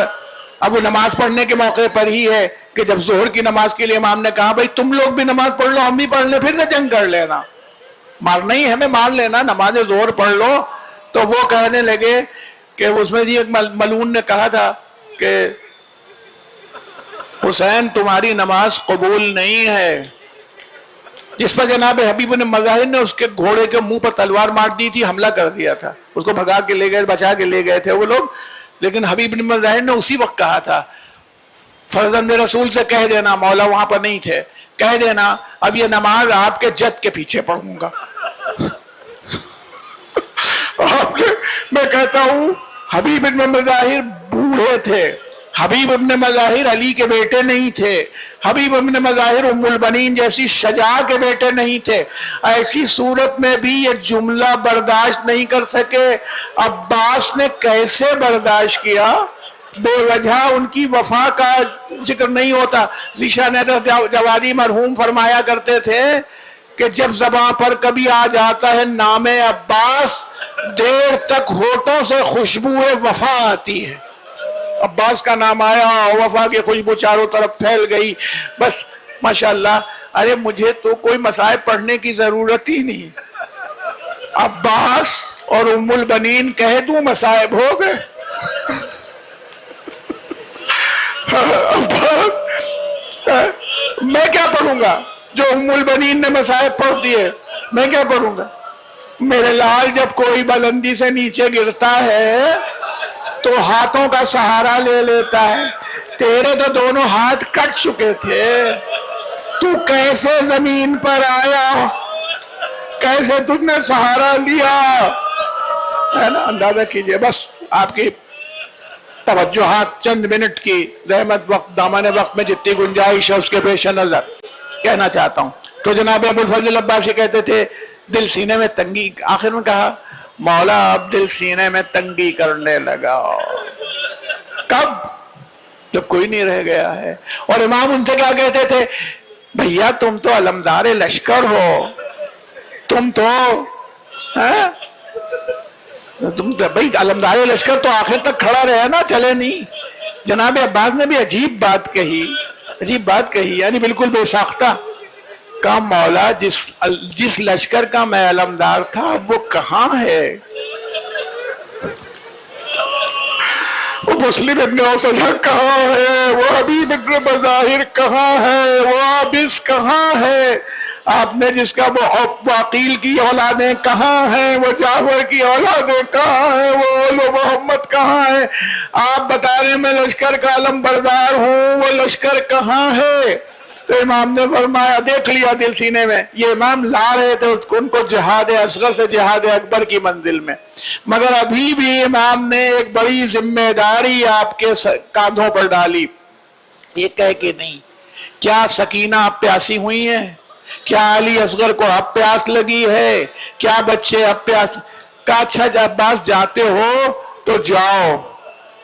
اب وہ نماز پڑھنے کے موقع پر ہی ہے کہ جب ظہر کی نماز کے لیے امام نے کہا بھائی تم لوگ بھی نماز پڑھ لو، ہم بھی پڑھ لیں، پھر سے جنگ کر لینا، مارنا ہی ہمیں مار لینا، نماز ظہر پڑھ لو. تو وہ کہنے لگے کہ اس میں جی ایک ملعون نے کہا تھا کہ حسین تمہاری نماز قبول نہیں ہے، جس پر جناب حبیب بن مظاہر نے اس کے گھوڑے کے منہ پر تلوار مار دی تھی، حملہ کر دیا تھا، اس کو بھگا کے لے گئے، بچا کے لے گئے تھے وہ لوگ. لیکن حبیب بن مظاہر نے اسی وقت کہا تھا فرزند رسول سے کہہ دینا، مولا وہاں پر نہیں تھے، کہہ دینا اب یہ نماز آپ کے جد کے پیچھے پڑھوں گا. میں کہتا ہوں حبیب بن مظاہر بوڑھے تھے، حبیب ابن مظاہر علی کے بیٹے نہیں تھے، حبیب ابن مظاہر ام البنین جیسی شجاع کے بیٹے نہیں تھے. ایسی صورت میں بھی یہ جملہ برداشت نہیں کر سکے. عباس نے کیسے برداشت کیا؟ بے وجہ ان کی وفا کا ذکر نہیں ہوتا. ذیشان جوادی مرحوم فرمایا کرتے تھے کہ جب زباں پر کبھی آ جاتا ہے نام عباس، دیر تک ہونٹوں سے خوشبو وفا آتی ہے. عباس کا نام آیا، وفا کی خوشبو چاروں طرف پھیل گئی. بس ماشاءاللہ. ارے مجھے تو کوئی مصائب پڑھنے کی ضرورت ہی نہیں، عباس اور ام البنین کہہ دوں مصائب ہو گئے. عباس میں کیا پڑھوں گا؟ جو ام البنین نے مصائب پڑھ دیے میں کیا پڑھوں گا؟ میرے لال جب کوئی بلندی سے نیچے گرتا ہے تو ہاتھوں کا سہارا لے لیتا ہے. تیرے تو دونوں ہاتھ کٹ چکے تھے، تو کیسے زمین پر آیا؟ کیسے تم نے سہارا لیا؟ ہے نا، اندازہ کیجئے. بس آپ کی توجہات چند منٹ کی رحمت وقت دامن وقت میں جتنی گنجائش ہے اس کے پیش نظر کہنا چاہتا ہوں. تو جناب ابو الفضل عباسی کہتے تھے دل سینے میں تنگی، آخر میں کہا مولا اب دل سینے میں تنگی کرنے لگا. کب؟ جب کوئی نہیں رہ گیا ہے. اور امام ان سے کیا کہتے تھے؟ بھیا تم تو علمدار لشکر ہو، تم تو بھائی علمدار لشکر تو آخر تک کھڑا رہے نا، چلے نہیں. جناب عباس نے بھی عجیب بات کہی، یعنی بالکل بے ساختہ. کہا مولا جس لشکر کا میں علمدار تھا وہ کہاں ہے؟ وہ مسلم ابن اوسجہ کہاں ہے؟ وہ حبیب ابن مظاہر کہاں ہے؟ وہ عابس کہاں ہے؟ آپ نے جس کا وہ عقیل کی اولادیں کہاں ہیں؟ وہ جعفر کی اولادیں کہاں ہیں؟ وہ اول محمد کہاں ہیں؟ آپ بتا رہے میں لشکر کا علم بردار ہوں، وہ لشکر کہاں ہے؟ تو امام نے فرمایا دیکھ لیا دل سینے میں، یہ امام لا رہے تھے ان کو جہاد اصغر سے جہاد اکبر کی منزل میں، مگر ابھی بھی امام نے ایک بڑی ذمہ داری آپ کے کاندھوں پر ڈالی، یہ کہہ کے نہیں کیا سکینہ اب پیاسی ہوئی ہیں، کیا علی اصغر کو اب پیاس لگی ہے، کیا بچے اب پیاس، کہا اچھا جب عباس جاتے ہو تو جاؤ،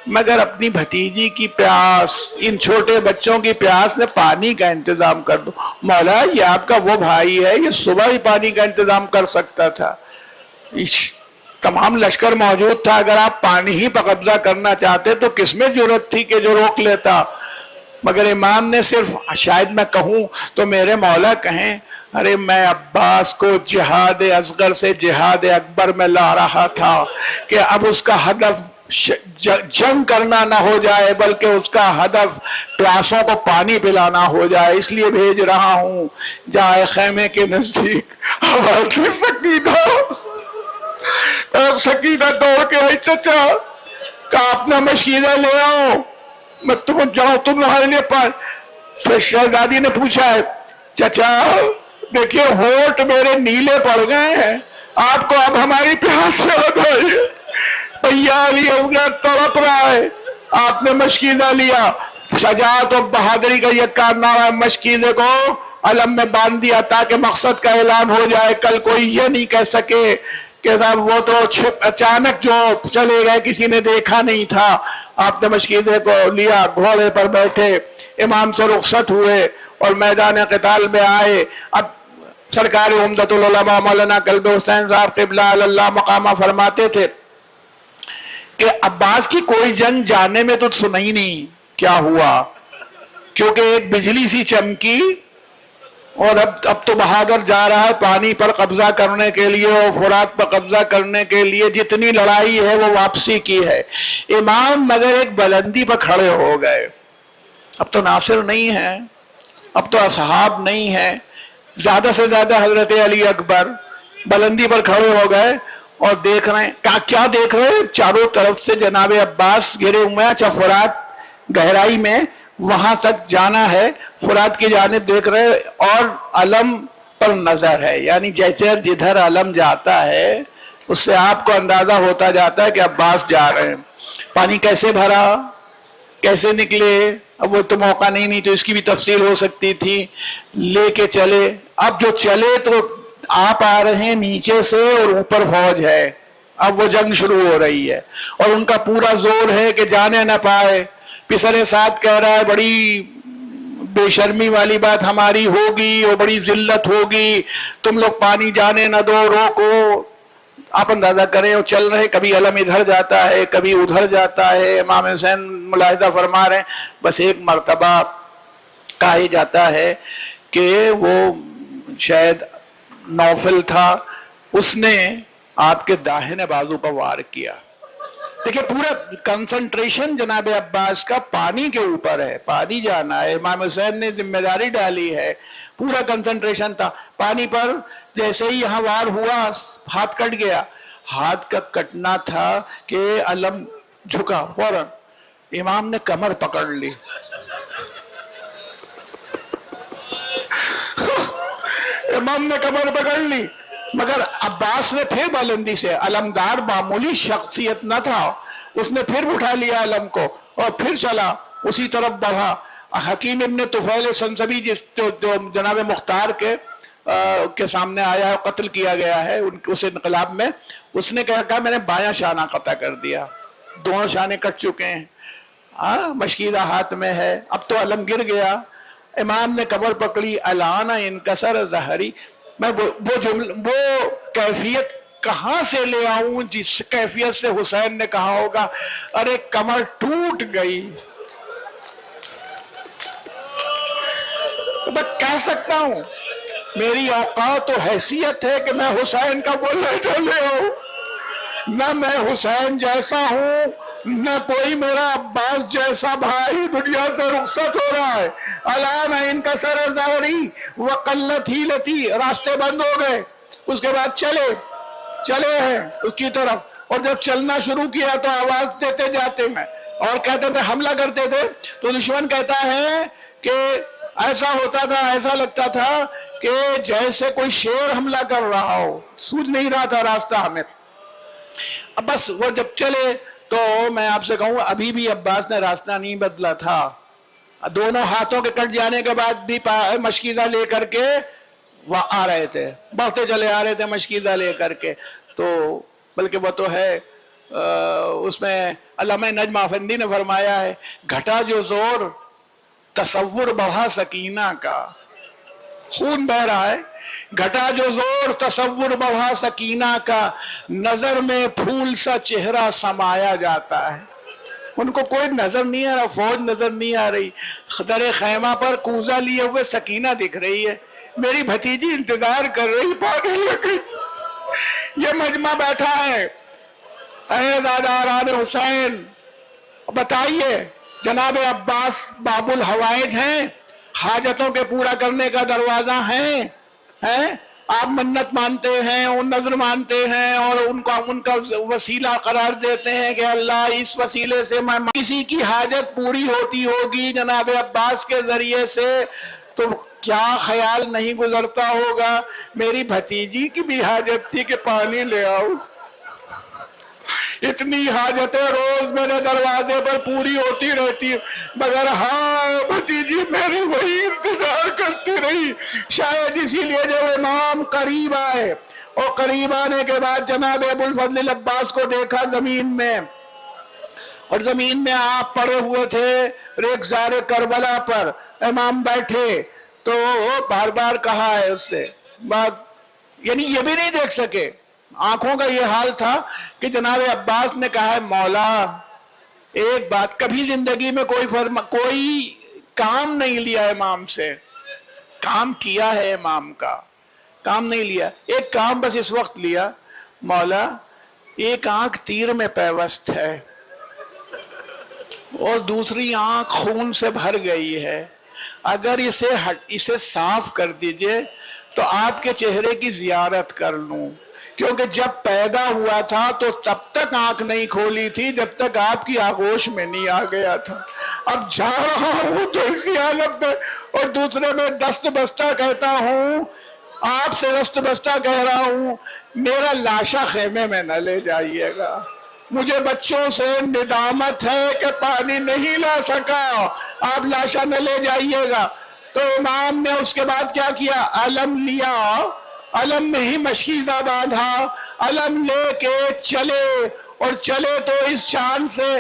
مگر اپنی بھتیجی کی پیاس، ان چھوٹے بچوں کی پیاس نے پانی کا انتظام کر دو۔ مولا یہ آپ کا وہ بھائی ہے، یہ صبح ہی پانی کا انتظام کر سکتا تھا، تمام لشکر موجود تھا، اگر آپ پانی ہی پر قبضہ کرنا چاہتے تو کس میں جرت تھی کہ جو روک لیتا، مگر امام نے صرف شاید میں کہوں تو میرے مولا کہیں ارے میں عباس کو جہاد اصغر سے جہاد اکبر میں لا رہا تھا کہ اب اس کا ہدف جنگ کرنا نہ ہو جائے بلکہ اس کا ہدف پیاسوں کو پانی پلانا ہو جائے، اس لیے بھیج رہا ہوں۔ جائے خیمے کے نزدیک آواز میں سکینہ دوڑ کے آئی، چچا کہا اپنا مشکیزہ لے آؤ میں تم جاؤ تم تمہارے لیے پھر شہزادی نے پوچھا ہے چچا دیکھیے ہونٹ میرے نیلے پڑ گئے ہیں، آپ کو اب ہماری پیاس یاد آئی ہے، بھیا علی اصغر تڑپ رہا ہے، آپ نے مشکیزہ لیا، شجاعت و بہادری کا یہ کارنامہ ہے، مشکیزے کو علم میں باندھ دیا تاکہ مقصد کا اعلان ہو جائے، کل کوئی یہ نہیں کہہ سکے کہ صاحب وہ تو اچانک جو چلے گئے کسی نے دیکھا نہیں تھا۔ آپ نے مشکیزے کو لیا، گھوڑے پر بیٹھے، امام سے رخصت ہوئے اور میدان قتال میں آئے۔ اب سرکار عمدۃ العلماء مولانا کلب حسین صاحب قبلہ اللہ مقامہ فرماتے تھے کہ عباس کی کوئی جنگ جانے میں تو سنا ہی نہیں کیا ہوا، کیونکہ ایک بجلی سی چمکی اور اب تو بہادر جا رہا ہے پانی پر قبضہ کرنے کے لیے اور فرات پر قبضہ کرنے کے لیے، جتنی لڑائی ہے وہ واپسی کی ہے۔ امام مگر ایک بلندی پر کھڑے ہو گئے، اب تو ناصر نہیں ہے، اب تو اصحاب نہیں ہے، زیادہ سے زیادہ حضرت علی اکبر بلندی پر کھڑے ہو گئے اور دیکھ رہے ہیں، کیا دیکھ رہے ہیں؟ چاروں طرف سے جناب عباس گھرے ہوئے ہیں، اچھا فرات گہرائی میں وہاں تک جانا ہے، فرات کی جانب دیکھ رہے اور علم پر نظر ہے، یعنی جیسے جدھر علم جاتا ہے اس سے آپ کو اندازہ ہوتا جاتا ہے کہ عباس جا رہے ہیں۔ پانی کیسے بھرا، کیسے نکلے، اب وہ تو موقع نہیں تو اس کی بھی تفصیل ہو سکتی تھی، لے کے چلے۔ اب جو چلے تو آپ آ رہے ہیں نیچے سے اور اوپر فوج ہے، اب وہ جنگ شروع ہو رہی ہے اور ان کا پورا زور ہے کہ جانے نہ پائے۔ پسرے ساتھ کہہ رہا ہے بڑی بے شرمی والی بات ہماری ہوگی اور بڑی ذلت ہوگی، تم لوگ پانی جانے نہ دو، روکو۔ آپ اندازہ کریں وہ چل رہے، کبھی علم ادھر جاتا ہے کبھی ادھر جاتا ہے۔ امام حسین ملاحظہ فرما رہے ہیں بس ایک مرتبہ کہا جاتا ہے کہ وہ شاید نوفل تھا، اس نے آپ کے داہنے بازو پر وار کیا۔ دیکھیں پورا کنسنٹریشن جناب عباس کا پانی کے اوپر ہے، پانی جانا ہے، امام حسین نے ذمہ داری ڈالی ہے، پورا کنسنٹریشن تھا پانی پر۔ جیسے ہی یہاں وار ہوا ہاتھ کٹ گیا، ہاتھ کا کٹنا تھا کہ علم جھکا، فوراً امام نے کمر پکڑ لی، امام نے کمر پکڑ لی، مگر عباس نے پھر بلندی سے، علمدار معمولی شخصیت نہ تھا، اس نے پھر اٹھا لیا علم کو اور پھر چلا، اسی طرف بڑھا۔ حکیم ابن طفیل سنسبی جو جناب مختار کے سامنے آیا ہے، قتل کیا گیا ہے اس انقلاب میں، اس نے کہا میں نے بایاں شانہ قطع کر دیا، دونوں شانے کٹ چکے ہیں، مشکیزہ ہاتھ میں ہے، اب تو علم گر گیا۔ امام نے کمر پکڑی، الانا انکسر ظہری۔ میں وہ کیفیت کہاں سے لے آؤں جس کیفیت سے حسین نے کہا ہوگا ارے کمر ٹوٹ گئی۔ میں کہہ سکتا ہوں میری اوقات و حیثیت ہے کہ میں حسین کا وہ لہجہ لے آؤں، نہ میں حسین جیسا ہوں نہ کوئی میرا عباس جیسا بھائی دنیا سے رخصت ہو رہا ہے۔ الان انکسر ظہری وقلت حیلتی، راستے بند ہو گئے، اس کے بعد چلے ہیں اس کی طرف، اور جب چلنا شروع کیا تو آواز دیتے جاتے ہیں اور کہتے تھے، حملہ کرتے تھے تو دشمن کہتا ہے کہ ایسا ہوتا تھا، ایسا لگتا تھا کہ جیسے کوئی شیر حملہ کر رہا ہو، سوجھ نہیں رہا تھا راستہ ہمیں۔ اب بس وہ جب چلے تو میں آپ سے کہوں ابھی بھی عباس نے راستہ نہیں بدلا تھا، دونوں ہاتھوں کے کٹ جانے کے بعد بھی مشکیزہ لے کر کے وہ آ رہے تھے، بڑھتے چلے آ رہے تھے مشکیزہ لے کر کے۔ تو بلکہ وہ تو ہے اس میں علامہ نجم افندی نے فرمایا ہے، گھٹا جو زور تصور بڑھا سکینہ کا، خون بہ رہا ہے، گھٹا جو زور تصور بڑھا سکینہ کا، نظر میں پھول سا چہرہ سمایا جاتا ہے۔ ان کو کوئی نظر نہیں آ رہا، فوج نظر نہیں آ رہی، در خیمہ پر کوزہ لیے ہوئے سکینہ دکھ رہی ہے، میری بھتیجی انتظار کر رہی پاگل لگی۔ یہ مجمع بیٹھا ہے، اے زاداران حسین، بتائیے جناب عباس باب الحوائج ہیں، حاجتوں کے پورا کرنے کا دروازہ ہیں، آپ منت مانتے ہیں، نظر مانتے ہیں اور ان کا وسیلہ قرار دیتے ہیں کہ اللہ اس وسیلے سے میں کسی کی حاجت پوری ہوتی ہوگی جناب عباس کے ذریعے سے، تو کیا خیال نہیں گزرتا ہوگا میری بھتیجی کی بھی حاجت تھی کہ پانی لے آؤ، اتنی حاجتیں روز میرے دروازے پر پوری ہوتی رہتی، مگر ہاں بھتیجی میری وہی انتظار کرتی رہی۔ شاید اسی لیے جب امام قریب آئے اور قریب آنے کے بعد جناب ابو الفضل عباس کو دیکھا زمین میں، اور زمین میں آپ پڑے ہوئے تھے ریگزار کربلا پر، امام بیٹھے، تو بار بار کہا ہے اس سے بات، یعنی یہ بھی نہیں دیکھ سکے، آنکھوں کا یہ حال تھا کہ جناب عباس نے کہا ہے مولا ایک بات، کبھی زندگی میں کوئی کام نہیں لیا امام سے، کام کیا ہے امام کا، کام نہیں لیا، ایک کام بس اس وقت لیا، مولا ایک آنکھ تیر میں پیوست ہے اور دوسری آنکھ خون سے بھر گئی ہے، اگر اسے صاف کر دیجئے تو آپ کے چہرے کی زیارت کر لوں، کیونکہ جب پیدا ہوا تھا تو تب تک آنکھ نہیں کھولی تھی جب تک آپ کی آغوش میں نہیں آ گیا تھا، اب جا رہا ہوں تو اسی حالت میں، اور دوسرے میں دست بستہ کہتا ہوں، آپ سے دست بستہ کہہ رہا ہوں، میرا لاشا خیمے میں نہ لے جائیے گا، مجھے بچوں سے ندامت ہے کہ پانی نہیں لا سکا، آپ لاشا نہ لے جائیے گا۔ تو امام نے اس کے بعد کیا کیا، علم لیا، علم میں ہی مشکیزہ باندھا، علم لے کے چلے، اور چلے تو اس شان سے،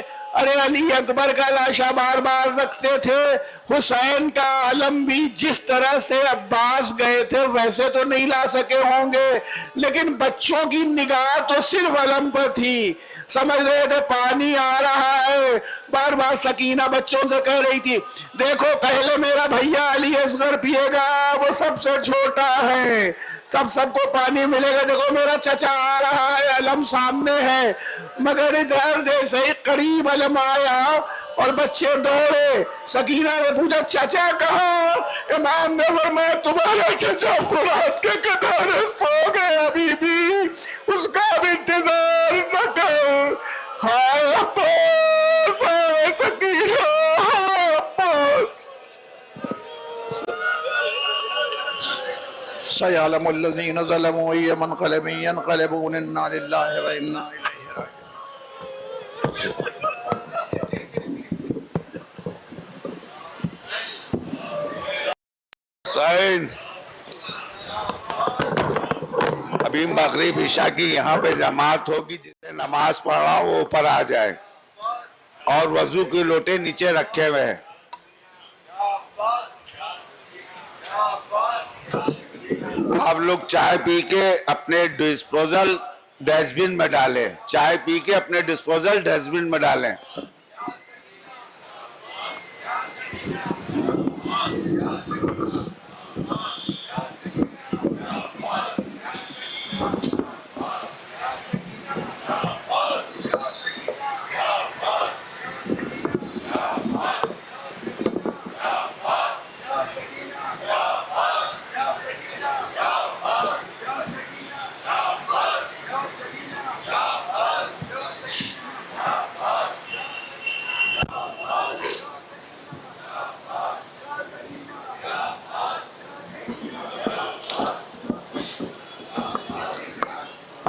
ارے علی اکبر کا لاشا بار بار رکھتے تھے، حسین کا علم بھی جس طرح سے عباس گئے تھے ویسے تو نہیں لا سکے ہوں گے، لیکن بچوں کی نگاہ تو صرف علم پر تھی، سمجھ رہے تھے پانی آ رہا ہے، بار بار سکینہ بچوں سے کہہ رہی تھی دیکھو پہلے میرا بھیا علی اصغر پیے گا، وہ سب سے چھوٹا ہے، تب سب کو پانی ملے گا، دیکھو میرا چچا آ رہا ہے، علم سامنے ہے، مگر ادھر جیسے ہی قریب علم آیا اور بچے دوڑے، سکینہ نے پوچھا چچا کہاں، امام نے فرمایا تمہارا چچا فرات کے کنارے سو گئے، ابھی بھی اس کا اب انتظار نہ کر، ہائے عباس، ہائے سکینہ، ہائے عباس۔ سَيَعْلَمُ الَّذِينَ ظَلَمُوا أَيَّ مُنْقَلَبٍ يَنْقَلِبُونَ إِنَّا لِلَّهِ وَإِنَّا إِلَيْهِ راجعون۔ حسین ابھی مغرب عشاء کی یہاں پہ جماعت ہوگی، جسے نماز پڑھ رہا وہ اوپر آ جائے، اور وضو کے لوٹے نیچے رکھے ہوئے ہیں۔ آپ لوگ چائے پی کے اپنے ڈسپوزل ڈسٹ بن میں ڈالیں، چائے پی کے اپنے ڈسپوزل ڈسٹ بن میں ڈالیں۔